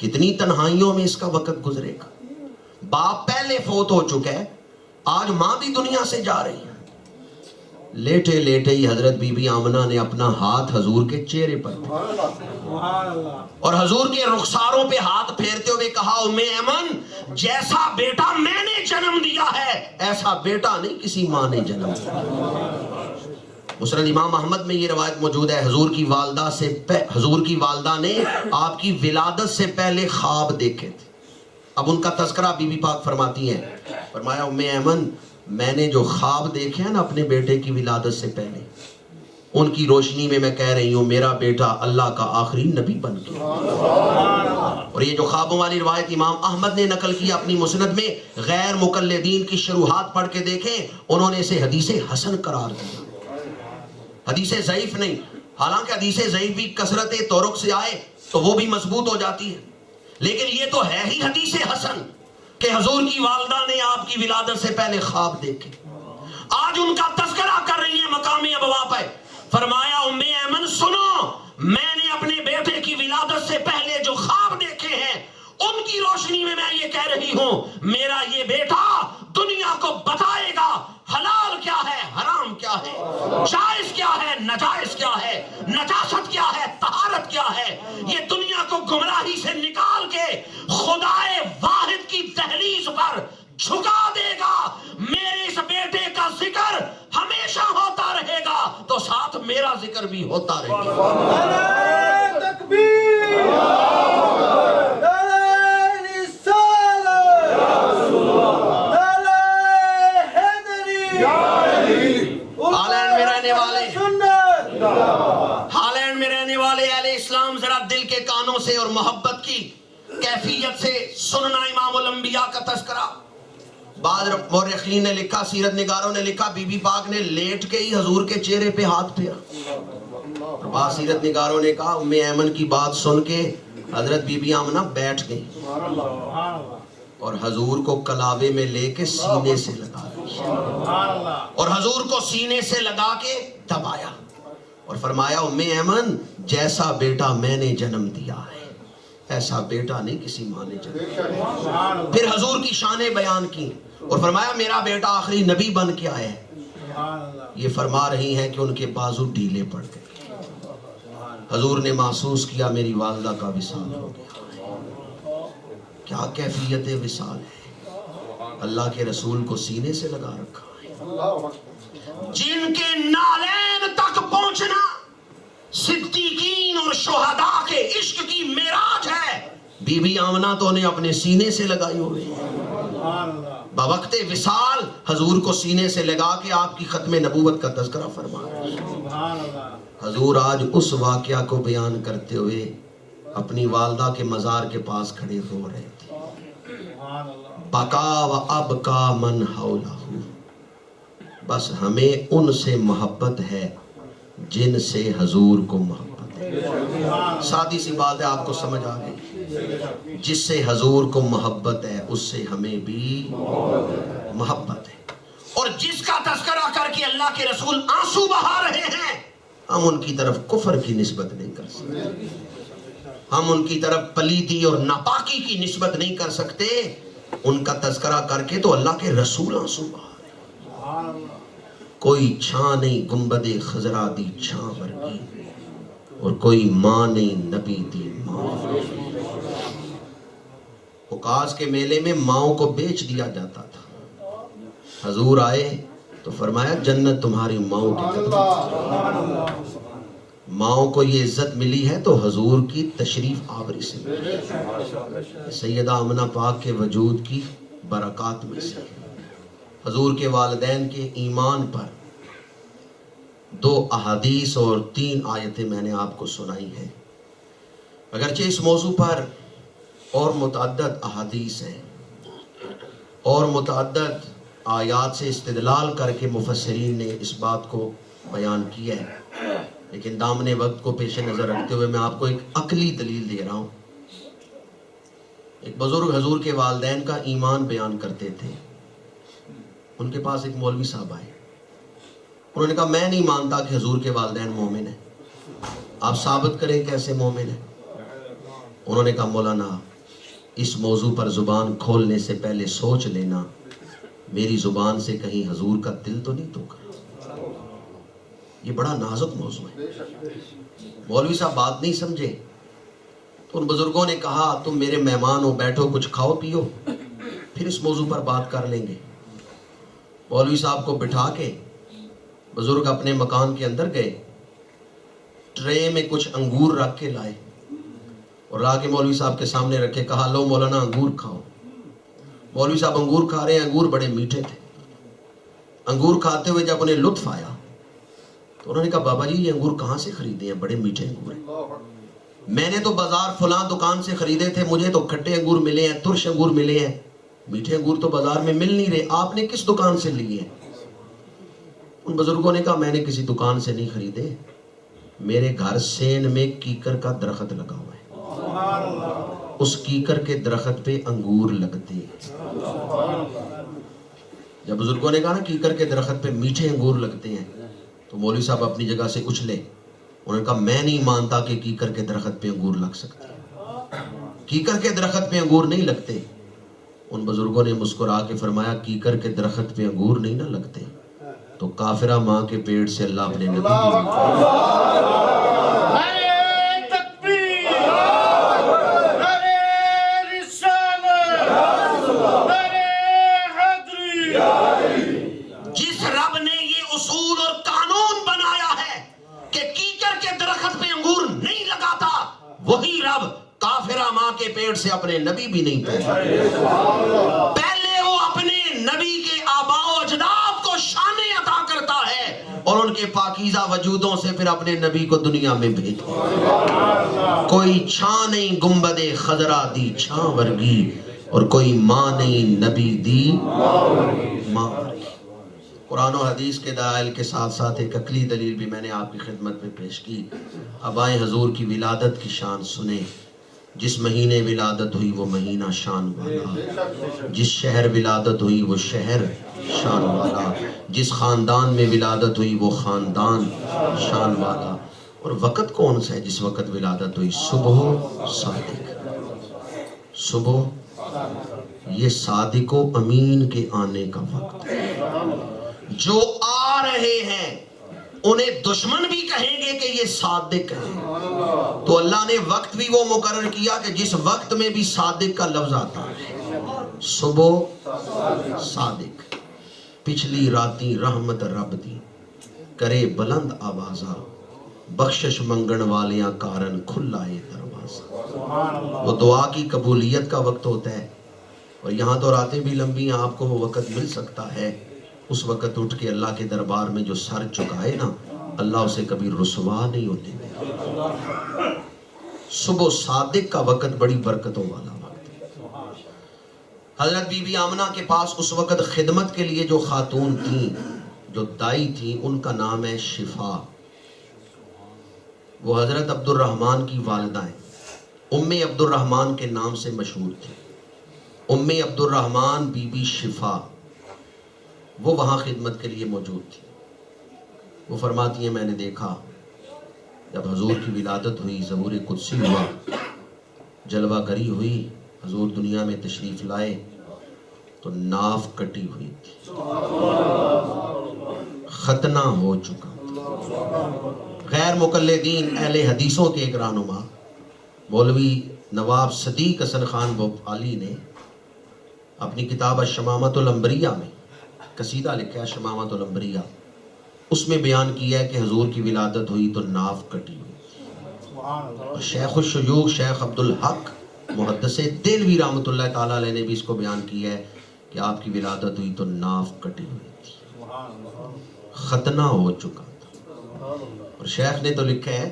کتنی تنہائیوں میں اس کا وقت گزرے گا. باپ پہلے فوت ہو چکا ہے, آج ماں بھی دنیا سے جا رہی ہے. لیٹے لیٹے ہی حضرت بی بی آمنہ نے اپنا ہاتھ حضور کے چہرے پر اور حضور کے رخساروں پہ ہاتھ پھیرتے ہوئے کہا, ام ایمن جیسا بیٹا میں نے جنم دیا ہے ایسا بیٹا نہیں کسی ماں نے جنم دیا. مسند امام احمد میں یہ روایت موجود ہے, حضور کی والدہ نے آپ کی ولادت سے پہلے خواب دیکھے تھے. اب ان کا تذکرہ بی بی پاک فرماتی ہیں, فرمایا ام ایمن میں نے جو خواب دیکھے ہیں نا اپنے بیٹے کی ولادت سے پہلے, ان کی روشنی میں کہہ رہی ہوں میرا بیٹا اللہ کا آخری نبی بن گیا. اور یہ جو خوابوں والی روایت امام احمد نے نقل کی اپنی مسند میں, غیر مقلدین کی شروحات پڑھ کے دیکھیں, انہوں نے اسے حدیث حسن قرار دیا, حدیث ضعیف نہیں. حالانکہ حدیث ضعیف بھی کثرت طرق سے آئے تو وہ بھی مضبوط ہو جاتی ہے, لیکن یہ تو ہے ہی حدیث حسن کہ حضور کی والدہ نے آپ کی ولادت سے پہلے خواب دیکھے. آج ان کا تذکرہ کر رہی ہیں مقام ابوا پہ. فرمایا ام ایمن سنو, میں نے اپنے بیٹے کی ولادت سے پہلے جو خواب دیکھے ہیں ان کی روشنی میں یہ کہہ رہی ہوں میرا یہ بیٹا دنیا کو بتائے گا حلال کیا ہے, حرام کیا ہے, جائز کیا ہے, ناجائز کیا ہے, نجاست کیا ہے, طہارت کیا ہے. یہ دنیا کو گمراہی سے نکال کے خدائے واحد کی دہلیز پر جھکا دے گا. میرے اس بیٹے کا ذکر ہمیشہ ہوتا رہے گا تو ساتھ میرا ذکر بھی ہوتا رہے گا. نعرہ تکبیر, نعرہ رسالت, نعرہ حیدری. ہالینڈ میں رہنے والے سنت. ہالینڈ میں رہنے والے اہل اسلام ذرا دل کے کانوں سے اور محبت کی کیفیت سے سننا امام الانبیاء کا تذکرہ. بعض مورخین نے لکھا, سیرت نگاروں نے لکھا بی بی پاک نے لیٹ کے ہی حضور کے چہرے پہ ہاتھ پھیرا. بعض سیرت نگاروں نے کہا ام ایمن کی بات سن کے حضرت بی بی آمنہ بیٹھ گئی اور حضور کو کلاوے میں لے کے سینے سے لگا دیا اور حضور کو سینے سے لگا کے دبایا اور فرمایا ام ایمن جیسا بیٹا میں نے جنم دیا ہے ایسا بیٹا نہیں کسی ماں نے جنم دیا. پھر حضور کی شانیں بیان کی اور فرمایا میرا بیٹا آخری نبی بن کے آیا ہے. یہ فرما رہی ہیں کہ ان کے بازو ڈھیلے پڑ گئے. حضور نے محسوس کیا میری والدہ کا وصال ہو گیا. کیا کیفیت وصال ہے, اللہ کے رسول کو سینے سے لگا رکھا ہے. جن کے نالین تک پہنچنا صدیقین اور شہداء کے عشق کی معراج ہے, بی بی آمنہ تو انہیں اپنے سینے سے لگائی ہوئے ہیں. بوقت وصال حضور کو سینے سے لگا کے آپ کی ختم نبوت کا تذکرہ فرما رہے ہیں. حضور آج اس واقعہ کو بیان کرتے ہوئے اپنی والدہ کے مزار کے پاس کھڑے رو رہے تھے. بکا و ابکا من حولہ, بس ہمیں ان سے محبت ہے جن سے حضور کو محبت ہے. سادی سی بات ہے, آپ کو سمجھ آ گئی. جس سے حضور کو محبت ہے اس سے ہمیں بھی محبت ہے. اور جس کا تذکرہ کر کے اللہ کے رسول آنسو بہا رہے ہیں ہم ان کی طرف کفر کی نسبت نہیں کر سکتے, ہم ان کی طرف پلیتی اور ناپاکی کی نسبت نہیں کر سکتے. ان کا تذکرہ کر کے تو اللہ کے رسول آنسو بہا رہے ہیں. کوئی چھاں نہیں گنبد خضرا دی چھاں ورگی, اور کوئی ماں نہیں نبی دی ماں. عکاظ کے میلے میں ماؤں کو بیچ دیا جاتا تھا. حضور آئے تو فرمایا جنت تمہاری ماؤں کی قدر. ماؤں کو یہ عزت ملی ہے تو حضور کی تشریف آوری سے ملی. سیدہ آمنہ پاک کے وجود کی برکات میں سے حضور کے والدین کے ایمان پر 2 احادیث اور 3 آیتیں میں نے آپ کو سنائی ہیں. اگرچہ اس موضوع پر اور متعدد احادیث ہیں اور متعدد آیات سے استدلال کر کے مفسرین نے اس بات کو بیان کیا ہے, لیکن دامن وقت کو پیش نظر رکھتے ہوئے میں آپ کو ایک عقلی دلیل دے رہا ہوں. ایک بزرگ حضور کے والدین کا ایمان بیان کرتے تھے. ان کے پاس ایک مولوی صاحب آئے, انہوں نے کہا میں نہیں مانتا کہ حضور کے والدین مومن ہیں, آپ ثابت کریں کیسے مومن ہیں. انہوں نے کہا مولانا اس موضوع پر زبان کھولنے سے پہلے سوچ لینا میری زبان سے کہیں حضور کا دل تو نہیں ٹوکا. یہ بڑا نازک موضوع ہے. مولوی صاحب بات نہیں سمجھے تو ان بزرگوں نے کہا تم میرے مہمان ہو, بیٹھو کچھ کھاؤ پیو پھر اس موضوع پر بات کر لیں گے. مولوی صاحب کو بٹھا کے بزرگ اپنے مکان کے اندر گئے, ٹرے میں کچھ انگور رکھ کے لائے اور لا کے مولوی صاحب کے سامنے رکھے, کہا لو مولانا انگور کھاؤ. مولوی صاحب انگور کھا رہے ہیں, انگور بڑے میٹھے تھے. انگور کھاتے ہوئے جب انہیں لطف آیا تو انہوں نے کہا بابا جی یہ انگور کہاں سے خریدے ہیں, بڑے میٹھے انگور ہیں. میں نے تو بازار فلاں دکان سے خریدے تھے, مجھے تو کھٹے انگور ملے ہیں, ترش انگور ملے ہیں, میٹھے انگور تو بازار میں مل نہیں رہے, آپ نے کس دکان سے لیے ہیں؟ ان بزرگوں نے کہا میں نے کسی دکان سے نہیں خریدے, میرے گھر سین میں کیکر کا درخت لگا ہوا ہے, اس کیکر کے درخت پہ انگور لگتے ہیں. جب بزرگوں نے کہا نا کیکر کے درخت پہ میٹھے انگور لگتے ہیں تو مولوی صاحب اپنی جگہ سے اچھلے. انہوں نے کہا میں نہیں مانتا کہ کیکر کے درخت پہ انگور لگ سکتے ہیں, کیکر کے درخت پہ انگور نہیں لگتے. ان بزرگوں نے مسکرا کے فرمایا کیکر کے درخت پہ انگور نہیں نہ لگتے تو کافرہ ماں کے پیٹ سے اللہ اپنے نبی جس رب نے یہ اصول اور قانون بنایا ہے کہ کیکر کے درخت پہ انگور نہیں لگاتا, وہی رب کافرہ ماں کے پیٹ سے اپنے نبی بھی نہیں پیدا. پہلے وہ اپنے نبی کے آباء و اجداد کو شانیں عطا کرتا ہے اور ان کے پاکیزہ وجودوں سے پھر اپنے نبی کو دنیا میں بھیجتا. کوئی چھاں نہیں گنبد خضرا دی چھاں ورگی, اور کوئی ماں نہیں نبی دی ماں ورگی. قرآن و حدیث کے دلائل کے ساتھ ساتھ ایک عقلی دلیل بھی میں نے آپ کی خدمت میں پیش کی. اب آئیں حضور کی ولادت کی شان سنیں. جس مہینے ولادت ہوئی وہ مہینہ شان والا, جس شہر ولادت ہوئی وہ شہر شان والا, جس خاندان میں ولادت ہوئی وہ خاندان شان والا. اور وقت کون سا ہے جس وقت ولادت ہوئی؟ صبح صادق. صبح یہ صادق و امین کے آنے کا وقت ہے. جو آ رہے ہیں انہیں دشمن بھی کہیں گے کہ یہ صادق ہیں, تو اللہ نے وقت بھی وہ مقرر کیا کہ جس وقت میں بھی صادق کا لفظ آتا ہے. صبح صادق, پچھلی راتی رحمت رب دی, کرے بلند آوازہ, بخشش منگن والیاں کارن کھلائے دروازہ. وہ دعا کی قبولیت کا وقت ہوتا ہے, اور یہاں تو راتیں بھی لمبی ہیں, آپ کو وہ وقت مل سکتا ہے. اس وقت اٹھ کے اللہ کے دربار میں جو سر چکائے نا, اللہ اسے کبھی رسوا نہیں ہونے دے. صبح صادق کا وقت بڑی برکتوں والا وقت ہے. حضرت بی بی آمنہ کے پاس اس وقت خدمت کے لیے جو خاتون تھیں, جو دائی تھیں, ان کا نام ہے شفا. وہ حضرت عبد الرحمن کی والدہ ہیں, ام عبد الرحمن کے نام سے مشہور تھی. ام عبد الرحمن بی بی شفا وہ وہاں خدمت کے لیے موجود تھی. وہ فرماتی ہیں میں نے دیکھا جب حضور کی ولادت ہوئی, ظہور قدسی ہوا, جلوہ گری ہوئی, حضور دنیا میں تشریف لائے تو ناف کٹی ہوئی تھی, ختنہ ہو چکا تھا. غیر مقلدین اہل حدیثوں کے ایک رہنما مولوی نواب صدیق حسن خان بھوپالی نے اپنی کتاب الشمامۃ الانبریاء میں قصیدہ لکھا ہے, شمامۃ الانبریاء. اس میں بیان کیا ہے کہ حضور کی ولادت ہوئی تو ناف کٹی ہوئی. اور شیخ الشیوخ شیخ عبدالحق محدث دہلوی رحمۃ اللہ تعالیٰ علیہ نے بھی اس کو بیان کیا ہے کہ آپ کی ولادت ہوئی تو ناف کٹی ہوئی تھی, ختنہ ہو چکا تھا. اور شیخ نے تو لکھا ہے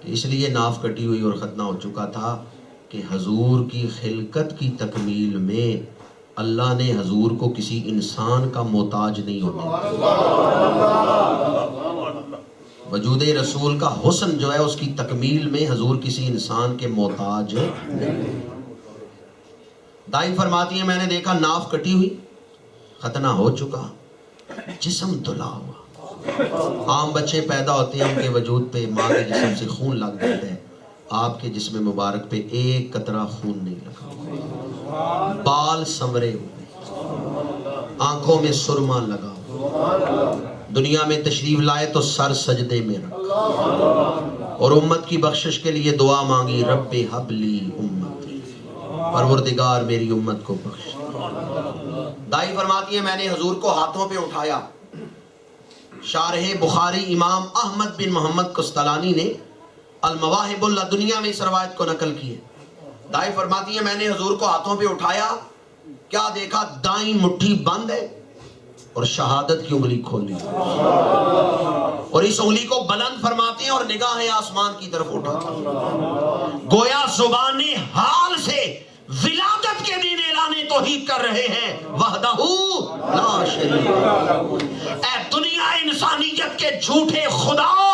کہ اس لیے ناف کٹی ہوئی اور ختنہ ہو چکا تھا کہ حضور کی خلقت کی تکمیل میں اللہ نے حضور کو کسی انسان کا محتاج نہیں ہونے دیا. وجود رسول کا حسن جو ہے اس کی تکمیل میں حضور کسی انسان کے محتاج نہیں. دائی فرماتی ہیں میں نے دیکھا ناف کٹی ہوئی, ختنہ ہو چکا, جسم دھلا ہوا. عام بچے پیدا ہوتے ہیں ان کے وجود پہ ماں کے جسم سے خون لگ جاتا ہے, آپ کے جسم مبارک پہ ایک قطرہ خون نہیں لگا، بال سنورے ہوئے، آنکھوں میں سرما لگا، دنیا میں تشریف لائے تو سر سجدے میں رکھا اور امت کی بخشش کے لیے دعا مانگی، رب حبلی امتی، پروردگار میری امت کو بخش۔ دائی فرماتی ہے میں نے حضور کو ہاتھوں پہ اٹھایا۔ شارح بخاری امام احمد بن محمد قسطلانی نے المواہب اللدنیہ میں اس روایت کو نقل کی ہے۔ دائی فرماتی ہے میں نے حضور کو ہاتھوں پہ اٹھایا، کیا دیکھا، دائیں مٹھی بند ہے اور شہادت کی انگلی کھولی اور اس انگلی کو بلند فرماتے ہیں اور نگاہیں آسمان کی طرف اٹھاتے، گویا زبان حال سے ولادت کے دن اعلان توحید کر رہے ہیں، وحدہ لا شریک لہ۔ اے دنیا انسانیت کے جھوٹے خداؤ،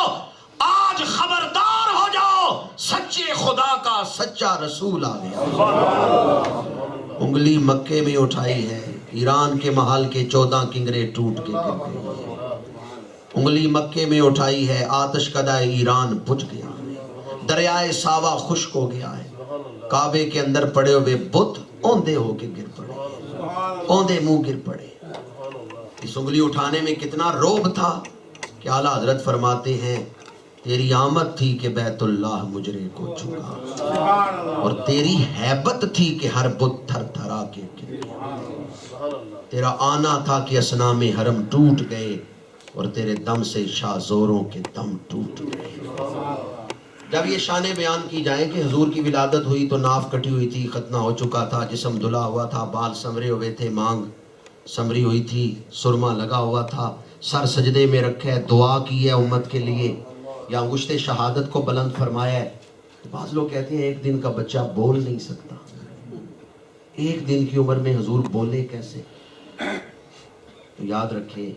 آج خبردار ہو جاؤ، سچے خدا کا سچا رسول آ گیا۔ انگلی مکے میں اٹھائی ہے، ایران کے محل کے 14 کنگرے ٹوٹ کے گر گئے۔ انگلی مکے میں اٹھائی ہے، آتش کدہ ایران بجھ گیا ہے، دریائے ساوا خشک ہو گیا ہے، کعبے کے اندر پڑے ہوئے بت اوندے ہو کے گر پڑے، اوندے منہ گر پڑے۔ اس انگلی اٹھانے میں کتنا روب تھا کہ اعلیٰ حضرت فرماتے ہیں تیری آمد تھی کہ بیت اللہ مجرے کو جھکا، اور تیری ہیبت تھی کہ ہر بت تھر تھرا کے گر گیا، تیرا آنا تھا کہ اصنام حرم ٹوٹ گئے اور تیرے دم سے شاہ زوروں کے دم ٹوٹ گئے۔ جب یہ شانیں بیان کی جائیں کہ حضور کی ولادت ہوئی تو ناف کٹی ہوئی تھی، ختنہ ہو چکا تھا، جسم دھلا ہوا تھا، بال سنورے ہوئے تھے، مانگ سنوری ہوئی تھی، سرما لگا ہوا تھا، سر سجدے میں رکھا ہے، دعا کی ہے امت کے لیے، یا انگشت شہادت کو بلند فرمایا ہے۔ بعض لوگ کہتے ہیں ایک دن کا بچہ بول نہیں سکتا، ایک دن کی عمر میں حضور بولے کیسے؟ تو یاد رکھیں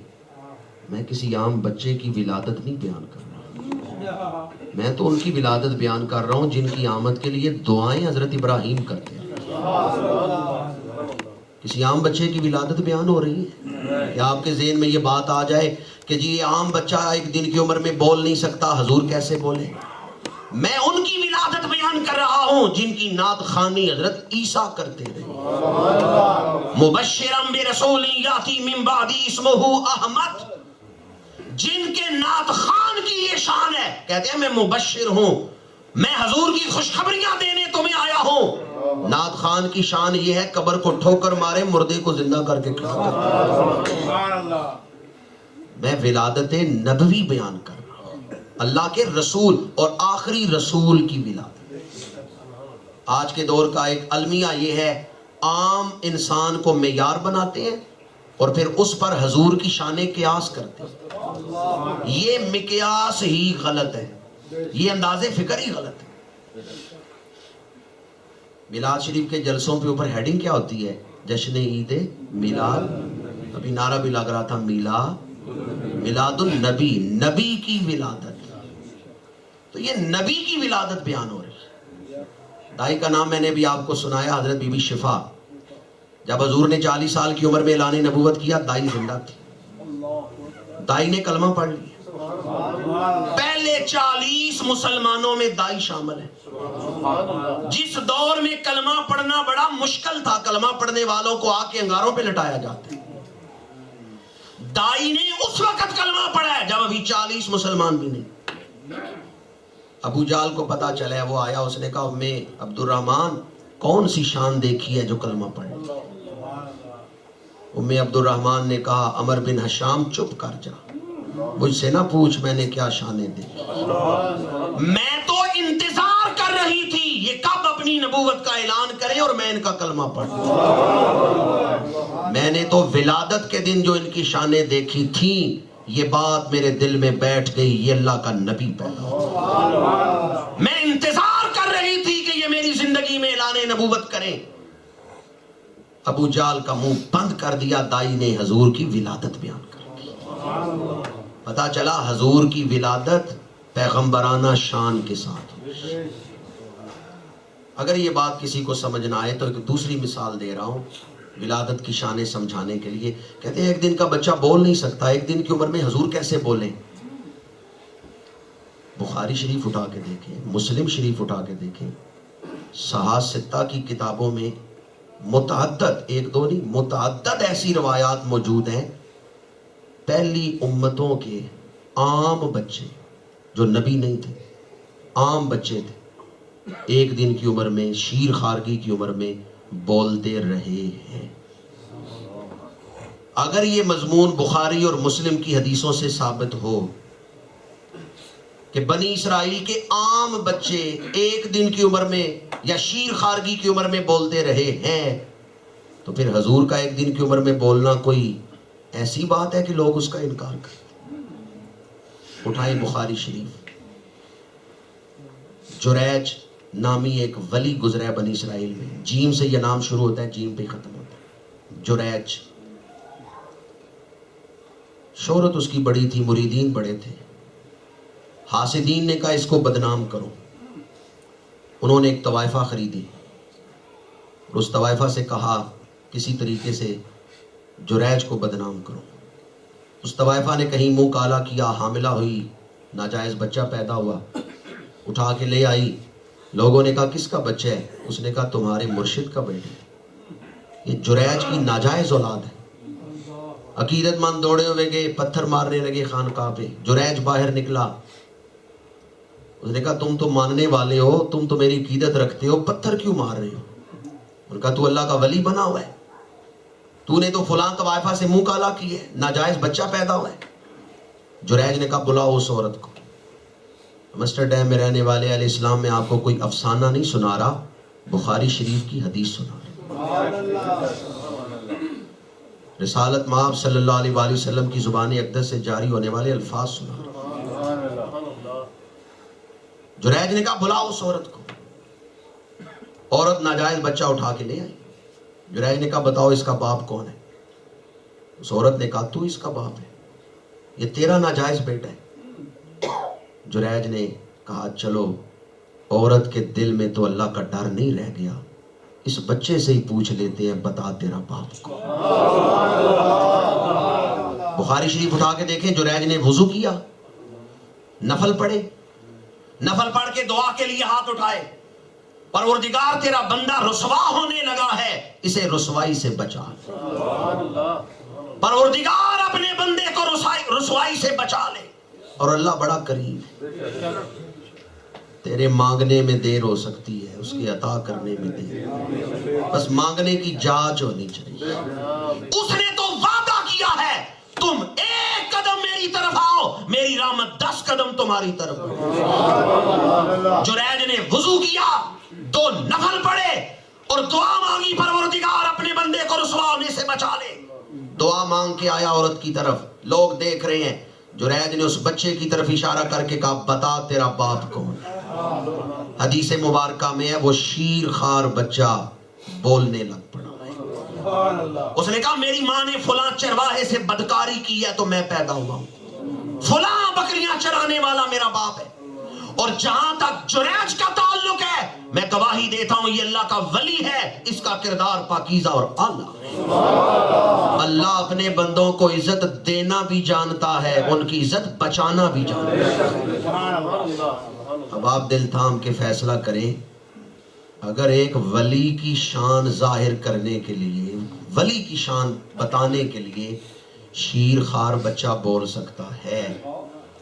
میں کسی عام بچے کی ولادت نہیں بیان کر رہا، میں تو ان کی ولادت بیان کر رہا ہوں جن کی آمد کے لیے دعائیں حضرت ابراہیم کرتے ہیں۔ کسی عام بچے کی ولادت بیان ہو رہی ہے کہ آپ کے ذہن میں یہ بات آ جائے کہ جی یہ عام بچہ ایک دن کی عمر میں بول نہیں سکتا، حضور کیسے بولے؟ میں ان کی ولادت بیان کر رہا ہوں جن کی نعت خوانی حضرت عیسیٰ کرتے رہے، مبشرا برسول یاتی من بعدی اسمہ احمد، جن کے نعت خان کی یہ شان ہے، کہتے ہیں میں مبشر ہوں، میں حضور کی خوشخبریاں دینے تمہیں آیا ہوں۔ نعت خان کی شان یہ ہے قبر کو ٹھوکر مارے، مردے کو زندہ کر کے کھڑا کرے۔ میں ولادت نبوی بیان کر رہا ہوں، اللہ کے رسول اور آخری رسول کی ولادت۔ آج کے دور کا ایک المیہ یہ ہے، عام انسان کو معیار بناتے ہیں اور پھر اس پر حضور کی شان قیاس کرتے ہیں۔ یہ مقیاس ہی غلط ہے، یہ انداز فکر ہی غلط ہے۔ میلاد شریف کے جلسوں پہ اوپر ہیڈنگ کیا ہوتی ہے؟ جشن عید میلاد، ابھی نعرہ بھی لگ رہا تھا میلاد النبی، نبی کی ولادت، تو یہ نبی کی ولادت بیان ہو رہی ہے۔ دائی کا نام میں نے بھی آپ کو سنایا، حضرت بی بی شفا۔ جب حضور نے 40 سال کی عمر میں اعلان نبوت کیا، دائی زندہ تھی، دائی نے کلمہ پڑھ لیا۔ پہلے 40 مسلمانوں میں دائی شامل ہے۔ جس دور میں کلمہ پڑھنا بڑا مشکل تھا، کلمہ پڑھنے والوں کو آگ کے انگاروں پہ لٹایا جاتا ہے، دائی نے اس وقت کلمہ پڑھا ہے جب ابھی 40 مسلمان بھی نہیں۔ ابو جال کو پتا چلا ہے، وہ آیا، اس نے کہا امی عبد الرحمن کون سی شان دیکھی ہے جو کلمہ پڑھے؟ امی عبد الرحمن نے کہا عمر بن حشام چپ کر جا، مجھ سے نہ پوچھ میں نے کیا شانیں دیکھی، میں تو انتظار کر رہی تھی یہ کب اپنی نبوت کا اعلان کرے اور میں ان کا کلمہ پڑھوں۔ میں نے تو ولادت کے دن جو ان کی شانیں دیکھی تھیں، یہ بات میرے دل میں بیٹھ گئی، یہ اللہ کا نبی پیدا ہوا۔ میں انتظار کر رہی تھی کہ یہ میری زندگی میں اعلان نبوت کریں۔ ابو جال کا منہ بند کر دیا، دائی نے حضور کی ولادت بیان کر دی۔ پتا چلا حضور کی ولادت پیغمبرانہ شان کے ساتھ ہوئی۔ اگر یہ بات کسی کو سمجھ نہ آئے تو ایک دوسری مثال دے رہا ہوں ولادت کی شانیں سمجھانے کے لیے۔ کہتے ہیں ایک دن کا بچہ بول نہیں سکتا، ایک دن کی عمر میں حضور کیسے بولیں؟ بخاری شریف اٹھا کے دیکھیں، مسلم شریف اٹھا کے دیکھیں، صحاح ستہ کی کتابوں میں متعدد، ایک دو نہیں، متعدد ایسی روایات موجود ہیں پہلی امتوں کے عام بچے جو نبی نہیں تھے، عام بچے تھے، ایک دن کی عمر میں، شیر خارگی کی عمر میں بولتے رہے ہیں۔ اگر یہ مضمون بخاری اور مسلم کی حدیثوں سے ثابت ہو کہ بنی اسرائیل کے عام بچے ایک دن کی عمر میں یا شیر خارگی کی عمر میں بولتے رہے ہیں، تو پھر حضور کا ایک دن کی عمر میں بولنا کوئی ایسی بات ہے کہ لوگ اس کا انکار کرتے ہیں؟ اٹھائیں بخاری شریف، جریج نامی ایک ولی گزرا ہے بنی اسرائیل میں، جیم سے یہ نام شروع ہوتا ہے، جیم پہ ختم ہوتا ہے، جریج۔ شہرت اس کی بڑی تھی، مریدین بڑے تھے، حاسدین نے کہا اس کو بدنام کرو، انہوں نے ایک طوائفہ خریدی اور اس طوائفہ سے کہا کسی طریقے سے جریج کو بدنام کرو۔ اس طوائفہ نے کہیں منہ کالا کیا، حاملہ ہوئی، ناجائز بچہ پیدا ہوا، اٹھا کے لے آئی، لوگوں نے کہا کس کا بچہ ہے؟ اس نے کہا تمہارے مرشد کا بیٹا ہے، یہ جریج کی ناجائز اولاد ہے۔ عقیدت مند دوڑے ہوئے گئے، پتھر مارنے لگے خانقاہ پہ، جریج باہر نکلا، اس نے کہا تم تو ماننے والے ہو، تم تو میری عقیدت رکھتے ہو، پتھر کیوں مار رہے ہو؟ ان کا تو اللہ کا ولی بنا ہوا ہے، تو نے تو فلاں طوائفہ سے منہ کالا کی ہے، ناجائز بچہ پیدا ہوا ہے۔ جریج نے کہا بلاؤ اس عورت کو۔ مسٹر ڈیم میں رہنے والے علیہ السلام، میں آپ کو کوئی افسانہ نہیں سنا رہا، بخاری شریف کی حدیث سنا رہا، رسالت مآب صلی اللہ علیہ وآلہ وسلم کی زبان اقدس سے جاری ہونے والے الفاظ سنا رہا۔ جریج نے کہا بلاؤ اس عورت کو۔ عورت ناجائز بچہ اٹھا کے لے آئی۔ جریج نے کہا بتاؤ اس کا باپ کون ہے؟ اس عورت نے کہا تو اس کا باپ ہے، یہ تیرا ناجائز بیٹا ہے۔ جریج نے کہا چلو، عورت کے دل میں تو اللہ کا ڈر نہیں رہ گیا، اس بچے سے ہی پوچھ لیتے ہیں، بتا تیرا باپ کو۔ بخاری شریف اٹھا کے دیکھیں، جریج نے وضو کیا، نفل پڑھے، نفل پڑھ کے دعا کے لیے ہاتھ اٹھائے، پروردگار تیرا بندہ رسوا ہونے لگا ہے، اسے رسوائی سے بچا، پروردگار اپنے بندے کو رسوائی سے بچا لے۔ اور اللہ بڑا کریم ہے، تیرے مانگنے میں دیر ہو سکتی ہے، اس کے عطا کرنے میں دیر، بس مانگنے کی جانچ ہونی چاہیے۔ اس نے تو وعدہ کیا ہے تم ایک قدم میری طرف آؤ، میری رحمت 10 قدم تمہاری طرف۔ جریج نے وضو کیا، 2 نفل پڑھے اور دعا مانگی، پروردگار اپنے بندے کو رسوا ہونے سے بچا لے۔ دعا مانگ کے آیا عورت کی طرف، لوگ دیکھ رہے ہیں، جریج نے اس بچے کی طرف اشارہ کر کے کہا بتا تیرا باپ کون ہے؟ حدیث مبارکہ میں ہے وہ شیر خار بچہ بولنے لگ پڑا۔ اس نے کہا میری ماں نے فلاں چرواہے سے بدکاری کی ہے تو میں پیدا ہوا ہوں، فلاں بکریاں چرانے والا میرا باپ ہے۔ اور جہاں تک جریج کا تعلق ہے، میں گواہی دیتا ہوں یہ اللہ کا ولی ہے، اس کا کردار پاکیزہ اور اعلیٰ ہے۔ اللہ اپنے بندوں کو عزت دینا بھی جانتا ہے، ان کی عزت بچانا بھی جانتا ہے۔ اب آپ دل تھام کے فیصلہ کریں، اگر ایک ولی کی شان ظاہر کرنے کے لیے، ولی کی شان بتانے کے لیے شیر خار بچہ بول سکتا ہے،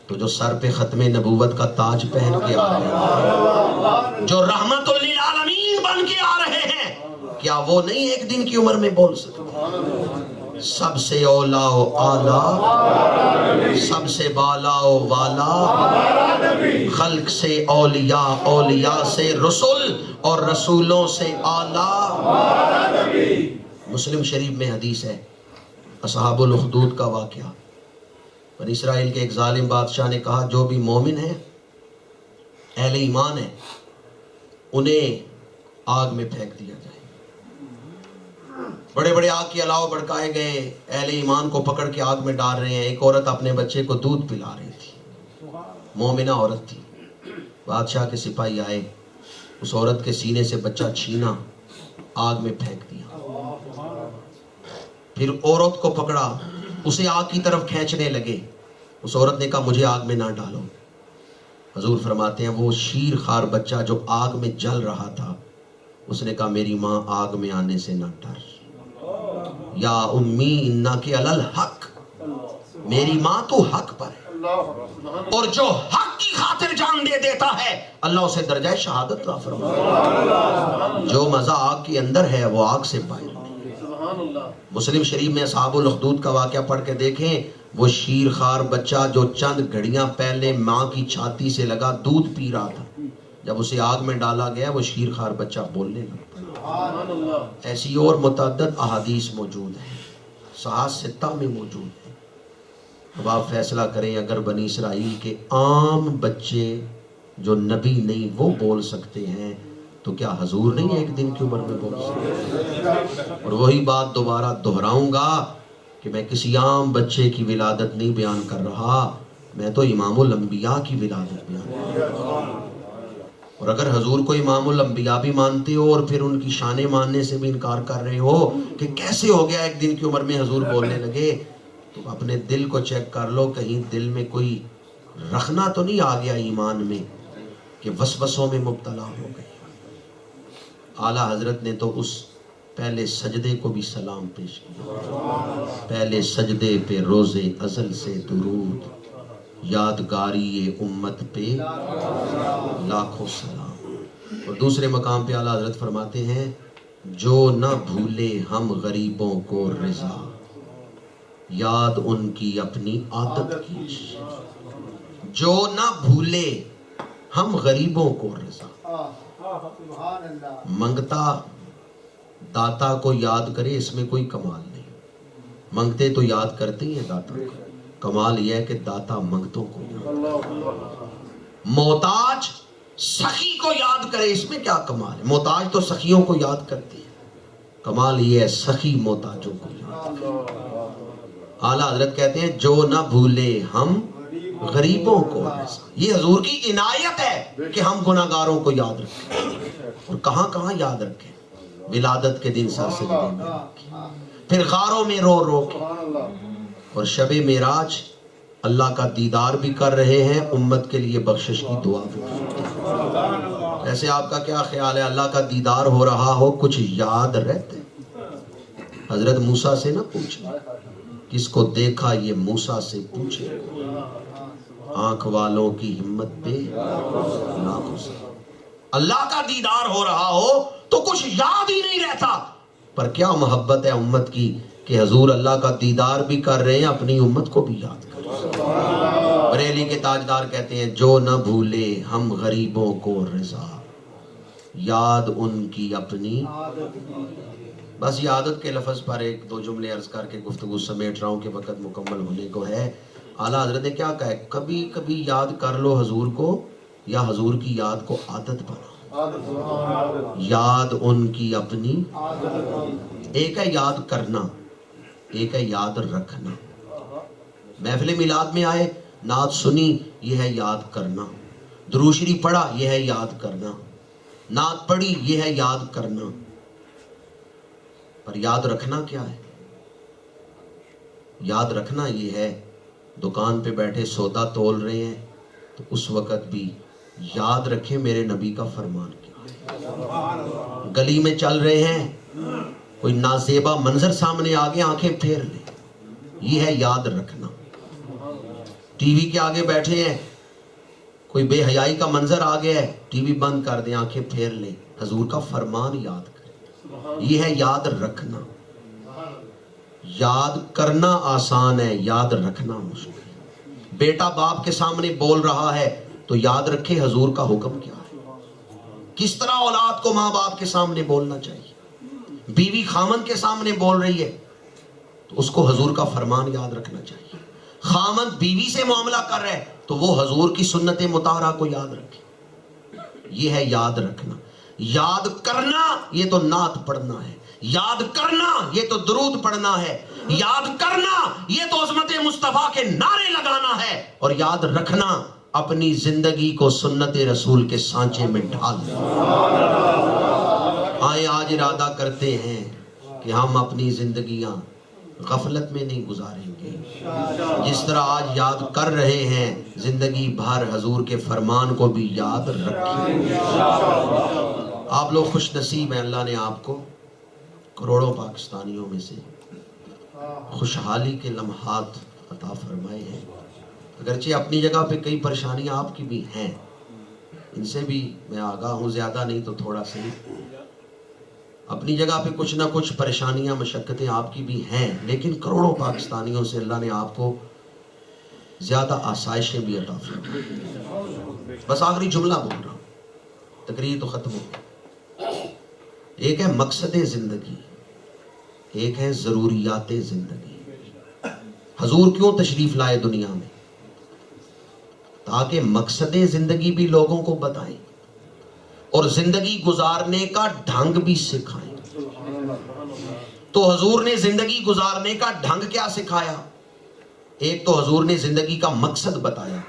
تو جو سر پہ ختم نبوت کا تاج پہن کے آ رہے ہیں، جو رحمت للعالمین بن کے آ رہے ہیں، کیا وہ نہیں ایک دن کی عمر میں بول سکتے؟ سب سے اولا و اعلیٰ، سب سے بالا و والا، خلق سے اولیاء، اولیاء سے رسول اور رسولوں سے اعلیٰ۔ مسلم شریف میں حدیث ہے، اصحاب الاخدود کا واقعہ۔ بنی اسرائیل کے ایک ظالم بادشاہ نے کہا جو بھی مومن ہیں، اہل ایمان ہیں، انہیں آگ میں پھینک دیا جائے۔ بڑے بڑے آگ کے علاوہ بھڑکائے گئے، اہل ایمان کو پکڑ کے آگ میں ڈال رہے ہیں۔ ایک عورت اپنے بچے کو دودھ پلا رہی تھی، مومنہ عورت تھی۔ بادشاہ کے سپاہی آئے، اس عورت کے سینے سے بچہ چھینا، آگ میں پھینک دیا۔ پھر عورت کو پکڑا، اسے آگ کی طرف کھینچنے لگے۔ اس عورت نے کہا مجھے آگ میں نہ ڈالو، حضور فرماتے ہیں وہ شیر خوار بچہ جو آگ میں جل رہا تھا، اس نے کہا میری ماں آگ میں آنے سے نہ ڈر، یا امی انکی علی الحق، میری ماں تو حق پر ہے، اور جو حق کی خاطر جان دے دیتا ہے اللہ اسے درجہ شہادت عطا فرماتا ہے۔ جو مزہ آگ کے اندر ہے وہ آگ سے باہر نہیں۔ مسلم شریف میں اصحاب الاخدود کا واقعہ پڑھ کے دیکھیں، وہ شیر خوار بچہ جو چند گھڑیاں پہلے ماں کی چھاتی سے لگا دودھ پی رہا تھا، جب اسے آگ میں ڈالا گیا وہ شیر خوار بچہ بولنے لگا۔ ایسی اور متعدد احادیث موجود ہیں، صحاح ستہ میں موجود ہیں۔ اب آپ فیصلہ کریں، اگر بنی اسرائیل کے عام بچے جو نبی نہیں وہ بول سکتے ہیں تو کیا حضور نہیں ایک دن کی عمر میں بول سکتے؟ اور وہی بات دوبارہ دہراؤں گا کہ میں کسی عام بچے کی ولادت نہیں بیان کر رہا، میں تو امام الانبیاء کی ولادت بیان کر رہا ہوں۔ اور اگر حضور کو امام الانبیاء بھی مانتے ہو اور پھر ان کی شانیں ماننے سے بھی انکار کر رہے ہو کہ کیسے ہو گیا ایک دن کی عمر میں حضور بولنے لگے، تو اپنے دل کو چیک کر لو، کہیں دل میں کوئی رکھنا تو نہیں آ گیا ایمان میں کہ وسوسوں میں مبتلا ہو گئے۔ اعلیٰ حضرت نے تو اس پہلے سجدے کو بھی سلام پیش کیا، پہلے سجدے پہ روز ازل سے درود، یادگاری امت پہ لاکھوں سلام۔ اور دوسرے مقام پہ اعلیٰ حضرت فرماتے ہیں جو نہ بھولے ہم غریبوں کو رضا، یاد ان کی اپنی عادت کیجیے۔ جو نہ بھولے ہم غریبوں کو رضا، منگتا داتا کو یاد کرے، اس میں کوئی کمال نہیں، منگتے تو یاد کرتے ہیں داتا کو، کمال یہ ہے کہ داتا منگتوں کو یاد کرے۔ محتاج سخی کو یاد کرے، اس میں کیا کمال ہے؟ محتاج تو سخیوں کو یاد کرتے ہیں، کمال یہ ہے سخی محتاجوں کو یاد کرے۔ اعلیٰ حضرت کہتے ہیں جو نہ بھولے ہم غریبوں کو رضا، یہ حضور کی عنایت ہے کہ ہم گناہگاروں کو یاد رکھیں۔ اور کہاں کہاں یاد رکھیں؟ ولادت کے دن سر سجدے میں رکھیں، پھر غاروں میں رو رو کے، اور شب معراج اللہ کا دیدار بھی کر رہے ہیں، امت کے لیے بخشش کی دعا بھی کرتے ہیں۔ ایسے آپ کا کیا خیال ہے، اللہ کا دیدار ہو رہا ہو کچھ یاد رہتے؟ حضرت موسیٰ سے نہ پوچھیں، کس کو دیکھا یہ موسیٰ سے پوچھے، آنکھ والوں کی ہمت پہ لاکھوں سلام۔ اللہ کا دیدار ہو رہا ہو تو کچھ یاد ہی نہیں رہتا، پر کیا محبت ہے امت کی کہ حضور اللہ کا دیدار بھی کر رہے ہیں، اپنی امت کو بھی یاد کر رہے ہیں۔ بریلی کے تاجدار کہتے ہیں جو نہ بھولے ہم غریبوں کو رضا، یاد ان کی اپنی۔ بس یہ عادت کے لفظ پر ایک دو جملے عرض کر کے گفتگو سمیٹ رہا ہوں کہ وقت مکمل ہونے کو ہے۔ اعلیٰ حضرت نے کیا کہا ہے، کبھی کبھی یاد کر لو حضور کو، یا حضور کی یاد کو عادت بناؤ، یاد ان کی اپنی۔ ایک ہے یاد کرنا، ایک ہے یاد رکھنا۔ محفل میلاد میں آئے، نعت سنی، یہ ہے یاد کرنا، درود شریف پڑھا، یہ ہے یاد کرنا، نعت پڑھی، یہ ہے یاد کرنا، پر یاد رکھنا کیا ہے؟ یاد رکھنا یہ ہے دکان پہ بیٹھے سودا تول رہے ہیں تو اس وقت بھی یاد رکھیں میرے نبی کا فرمان کیا ہے۔ گلی میں چل رہے ہیں، کوئی نازیبا منظر سامنے آگے، آنکھیں پھیر لیں، یہ ہے یاد رکھنا۔ ٹی وی کے آگے بیٹھے ہیں، کوئی بے حیائی کا منظر آ گیا ہے، ٹی وی بند کر دیں، آنکھیں پھیر لیں، حضور کا فرمان یاد کریں، یہ ہے یاد رکھنا۔ یاد کرنا آسان ہے، یاد رکھنا مشکل ہے۔ بیٹا باپ کے سامنے بول رہا ہے تو یاد رکھے حضور کا حکم کیا ہے، کس طرح اولاد کو ماں باپ کے سامنے بولنا چاہیے۔ بیوی خامن کے سامنے بول رہی ہے تو اس کو حضور کا فرمان یاد رکھنا چاہیے۔ خامن بیوی سے معاملہ کر رہا ہے تو وہ حضور کی سنت مطہرہ کو یاد رکھے، یہ ہے یاد رکھنا۔ یاد کرنا یہ تو نعت پڑھنا ہے، یاد کرنا یہ تو درود پڑھنا ہے، یاد کرنا یہ تو عظمت مصطفیٰ کے نعرے لگانا ہے، اور یاد رکھنا اپنی زندگی کو سنت رسول کے سانچے میں ڈھال دیں۔ آئے آج ارادہ کرتے ہیں کہ ہم اپنی زندگیاں غفلت میں نہیں گزاریں گے. جس طرح آج یاد کر رہے ہیں زندگی بھر حضور کے فرمان کو بھی یاد رکھیں. آپ لوگ خوش نصیب ہیں, اللہ نے آپ کو کروڑوں پاکستانیوں میں سے خوشحالی کے لمحات عطا فرمائے ہیں. اگرچہ اپنی جگہ پہ کئی پریشانیاں آپ کی بھی ہیں, ان سے بھی میں آگاہ ہوں, زیادہ نہیں تو تھوڑا سے اپنی جگہ پہ کچھ نہ کچھ پریشانیاں مشقتیں آپ کی بھی ہیں, لیکن کروڑوں پاکستانیوں سے اللہ نے آپ کو زیادہ آسائشیں بھی عطا فرمائے. بس آخری جملہ بول رہا ہوں, تقریر تو ختم ہو گئی. ایک ہے مقصد زندگی, ایک ہے ضروریات زندگی. حضور کیوں تشریف لائے دنیا میں؟ تاکہ مقصد زندگی بھی لوگوں کو بتائیں اور زندگی گزارنے کا ڈھنگ بھی سکھائیں. تو حضور نے زندگی گزارنے کا ڈھنگ کیا سکھایا؟ ایک تو حضور نے زندگی کا مقصد بتایا.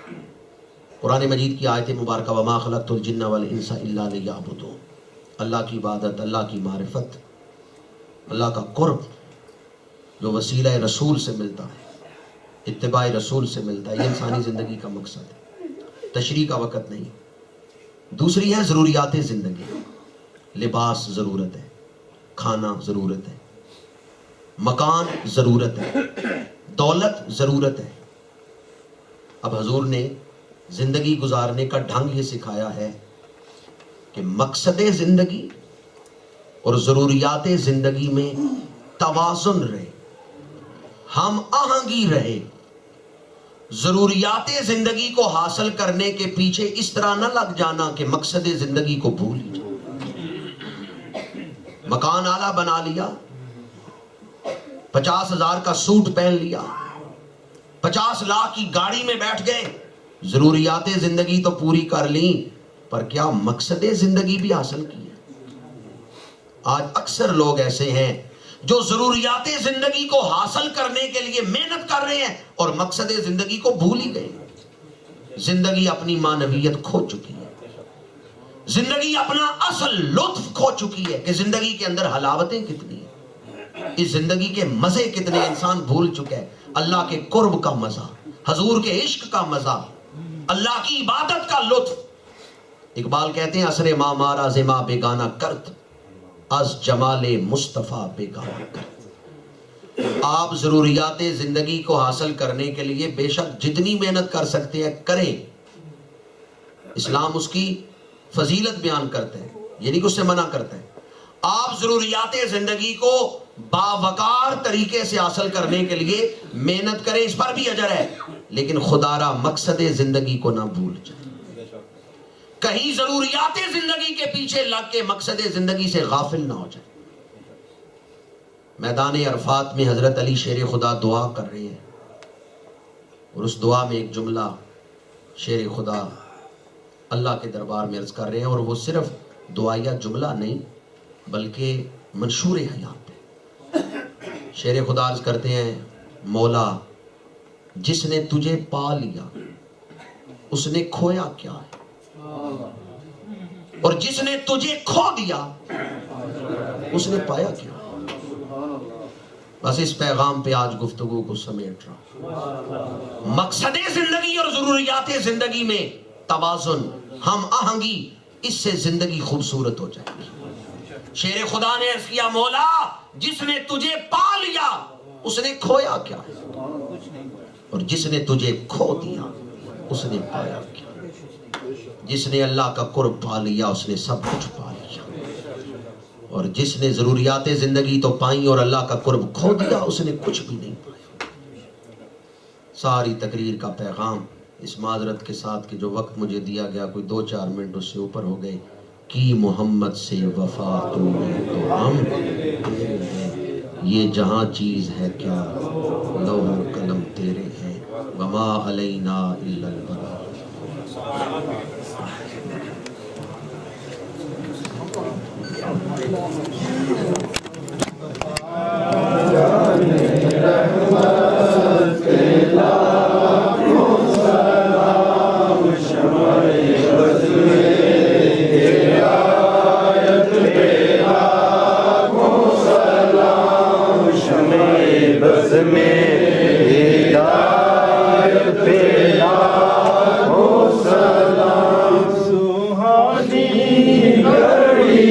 قرآن مجید کی آیت مبارکہ وما خلقت الجن والانس الا لیعبدون, اللہ کی عبادت, اللہ کی معرفت, اللہ کا قرب جو وسیلہ رسول سے ملتا ہے, اتباع رسول سے ملتا ہے, یہ انسانی زندگی کا مقصد ہے. تشریح کا وقت نہیں. دوسری ہے ضروریات زندگی. لباس ضرورت ہے, کھانا ضرورت ہے, مکان ضرورت ہے, دولت ضرورت ہے. اب حضور نے زندگی گزارنے کا ڈھنگ یہ سکھایا ہے کہ مقصد زندگی اور ضروریات زندگی میں توازن رہے, ہم آہنگی رہے. ضروریات زندگی کو حاصل کرنے کے پیچھے اس طرح نہ لگ جانا کہ مقصد زندگی کو بھول ہی جائے. مکان اعلیٰ بنا لیا, 50,000 کا سوٹ پہن لیا, 50 لاکھ کی گاڑی میں بیٹھ گئے, ضروریات زندگی تو پوری کر لیں, پر کیا مقصد زندگی بھی حاصل کی ہے؟ آج اکثر لوگ ایسے ہیں جو ضروریات زندگی کو حاصل کرنے کے لیے محنت کر رہے ہیں اور مقصد زندگی کو بھول ہی گئے. زندگی اپنی معنویت کھو چکی ہے, زندگی اپنا اصل لطف کھو چکی ہے کہ زندگی کے اندر حلاوتیں کتنی ہیں, اس زندگی کے مزے کتنے انسان بھول چکا ہے. اللہ کے قرب کا مزہ, حضور کے عشق کا مزہ, اللہ کی عبادت کا لطف. اقبال کہتے ہیں اثر ما مارا زما بیگانہ کرت, از جمال مصطفیٰ بیگانہ کرت. آپ ضروریات زندگی کو حاصل کرنے کے لیے بے شک جتنی محنت کر سکتے ہیں کریں. اسلام اس کی فضیلت بیان کرتا ہے, یہ نہیں کہ اس سے منع کرتا ہے. آپ ضروریات زندگی کو باوقار طریقے سے حاصل کرنے کے لیے محنت کریں, اس پر بھی اجر ہے, لیکن خدا را مقصد زندگی کو نہ بھول جائیں. کہیں ضروریات زندگی کے پیچھے لگ کے مقصد زندگی سے غافل نہ ہو جائیں. میدان عرفات میں حضرت علی شیر خدا دعا کر رہے ہیں, اور اس دعا میں ایک جملہ شیر خدا اللہ کے دربار میں عرض کر رہے ہیں, اور وہ صرف دعائیہ جملہ نہیں بلکہ منشور حیات ہے. شیر خدا عرض کرتے ہیں مولا جس نے تجھے پا لیا اس نے کھویا کیا ہے, اور جس نے تجھے کھو دیا اس نے پایا کیا. بس اس پیغام پہ آج گفتگو کو سمیٹ رہا. مقصد زندگی اور ضروریات زندگی میں توازن, ہم آہنگی, اس سے زندگی خوبصورت ہو جائے گی. شیر خدا نے عرض کیا مولا جس نے تجھے پا لیا اس نے کھویا کیا ہے, اور جس نے تجھے کھو دیا اس نے پایا کیا. جس نے اللہ کا قرب پا لیا اس نے سب کچھ پا لیا, اور جس نے ضروریات زندگی تو پائیں اور اللہ کا قرب کھو دیا اس نے کچھ بھی نہیں پایا. ساری تقریر کا پیغام اس معذرت کے ساتھ کہ جو وقت مجھے دیا گیا کوئی 2-4 منٹ اس سے اوپر ہو گئے, کی محمد سے وفا تو ہم یہ جہاں چیز ہے کیا لوح و قلم تیرے ہیں وما علینا الا البلاغ. بز میں ہدایت پہ لاکھوں سلام سہانی گھڑی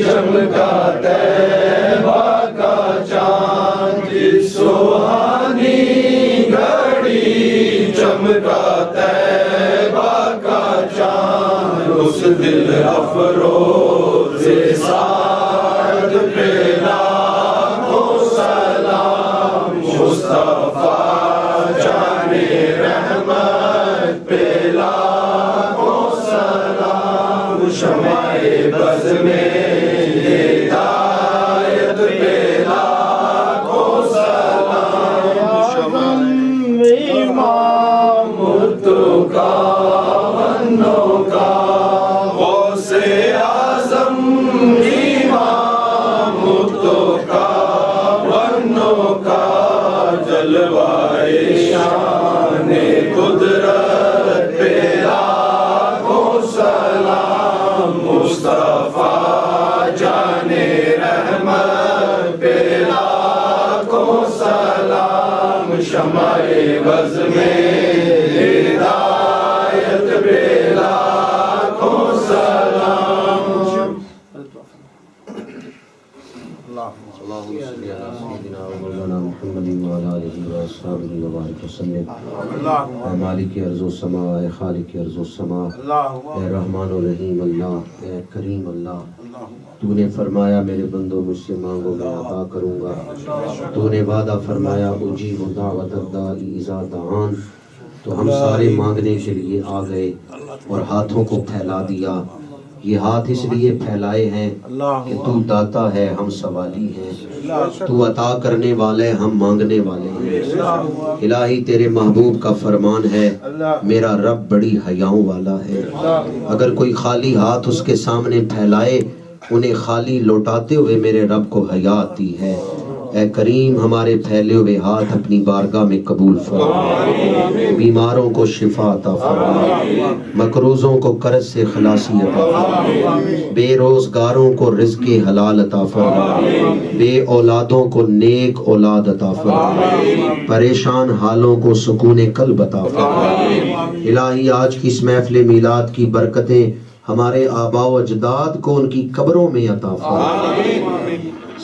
چمکا طیبہ کا چاند سہانی گھڑی چمکا طیبہ کا چاند اس دل افروز سعد پہ لاکھوں سلام مصطفیٰ جان رحمت پہ لاکھوں سلام شمع بز میں ہدایت پہ لاکھوں سلام امام مرتقا بنوں کا غوث اعظم امام مرتقا بنوں کا جلوائے شان قدرت پہ لاکھوں سلام مصطفیٰ جان رحمت پہ لاکھوں سلام شمع بز میں ہدایت پہ لاکھوں سلام اللهم صل على سيدنا ومولانا محمد وعلى آله وأصحابه وبارك وسلم. اے مالک ارض و سما، اے خالق ارض و سما، اے رحمان و رحیم اللہ، اے کریم اللہ، تو نے فرمایا میرے بندوں مجھ سے مانگو میں عطا کروں گا. تو نے وعدہ فرمایا اجیب دعوت الداعی اذا دعان. تو ہم سارے مانگنے کے لیے آ گئے اور ہاتھوں کو پھیلا دیا. یہ ہاتھ اس لیے پھیلائے ہیں کہ تو داتا ہے، ہم سوالی ہیں، تو عطا کرنے والے، ہم مانگنے والے ہیں. الہی تیرے محبوب کا فرمان ہے میرا رب بڑی حیاؤں والا ہے. اگر کوئی خالی ہاتھ اس کے سامنے پھیلائے انہیں خالی لوٹاتے ہوئے میرے رب کو حیا آتی ہے. اے کریم ہمارے پھیلے ہوئے ہاتھ اپنی بارگاہ میں قبول فرما. بیماروں کو شفا عطا فرما، مقروضوں کو قرض سے خلاصی عطا فرما، بے روزگاروں کو رزق حلال عطا فرما، بے اولادوں کو نیک اولاد عطا فرما، پریشان حالوں کو سکون قلب عطا فرما. الہی آج کی اس محفل میلاد کی برکتیں ہمارے آباء و اجداد کو ان کی قبروں میں عطا فرما.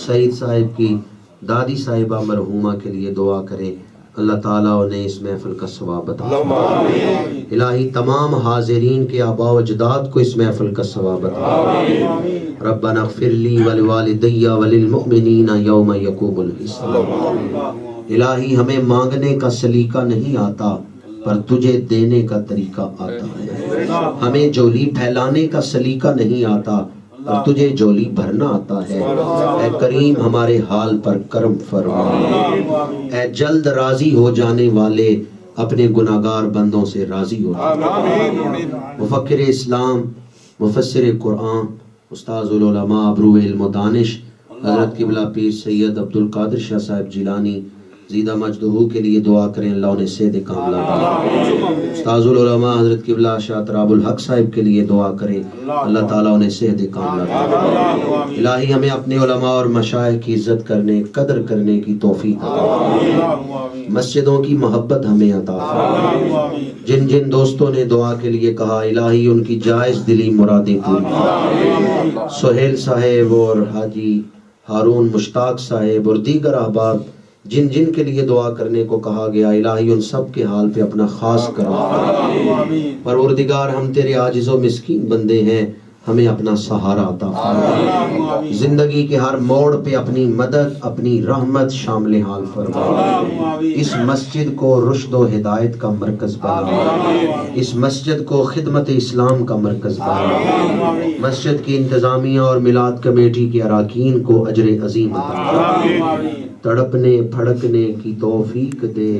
سعید صاحب کی دادی صاحبہ مرحومہ کے لیے دعا کریں، اللہ تعالیٰ انہیں اس محفل کا ثواب عطا فرمائے. الہی تمام حاضرین کے آباء و اجداد کو اس محفل کا ثواب عطا فرمائے. ربنا اغفر لی ولوالدی وللمؤمنین یوم یقوم الحساب. الہی ہمیں مانگنے کا سلیقہ نہیں آتا پر تجھے دینے کا طریقہ آتا ہے. ہمیں جولی پھیلانے کا سلیقہ نہیں آتا اور تجھے جولی بھرنا آتا ہے. اے کریم ہمارے حال پر کرم فرما. اے جلد راضی ہو جانے والے اپنے گناہگار بندوں سے راضی ہو جا. مفکر اسلام، مفسر قرآن، استاذ العلماء، ابرو علم و دانش حضرت قبلہ پیر سید عبدالقادر شاہ صاحب جیلانی زیدہ مجدہو کے لیے دعا کریں، اللہ انہیں صحت کاملہ دے. استاذ العلماء حضرت قبلہ شاہ تراب الحق صاحب کے لیے دعا کریں، اللہ تعالیٰ انہیں صحت کاملہ دے. الہی ہمیں اپنے علماء اور مشائخ کی عزت کرنے، قدر کرنے کی توفیق عطا فرما. مسجدوں کی محبت ہمیں عطا فرما. جن جن دوستوں نے دعا کے لیے کہا الہی ان کی جائز دلی مرادیں پوری. سہیل صاحب اور حاجی ہارون مشتاق صاحب اور دیگر احباب جن جن کے لیے دعا کرنے کو کہا گیا الہی ان سب کے حال پہ اپنا خاص کرم فرما. پروردگار ہم تیرے عاجز و مسکین بندے ہیں، ہمیں اپنا سہارا عطا فرما. زندگی کے ہر موڑ پہ اپنی مدد، اپنی رحمت شامل حال فرما. اس مسجد کو رشد و ہدایت کا مرکز بنا. اس مسجد کو خدمت اسلام کا مرکز بنا. مسجد کی انتظامیہ اور میلاد کمیٹی کے اراکین کو اجر عظیم عطا فرما. تڑپنے پھڑکنے کی توفیق دے،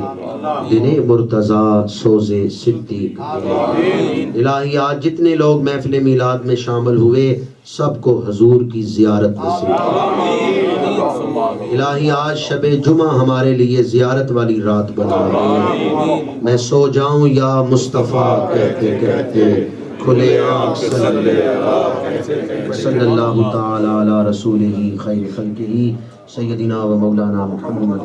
دل مرتضیٰ سوزے صدیق دے. الہی آج جتنے لوگ محفل میلاد میں شامل ہوئے سب کو حضور کی زیارت نصیب. الہی آج شب جمعہ ہمارے لیے زیارت والی رات بنا. میں سو جاؤں یا مصطفیٰ کہتے کہتے کھلے آنکھ صلی اللہ تعالی علی رسولہ خیر خلقہ سیدنا و مولانا محمد.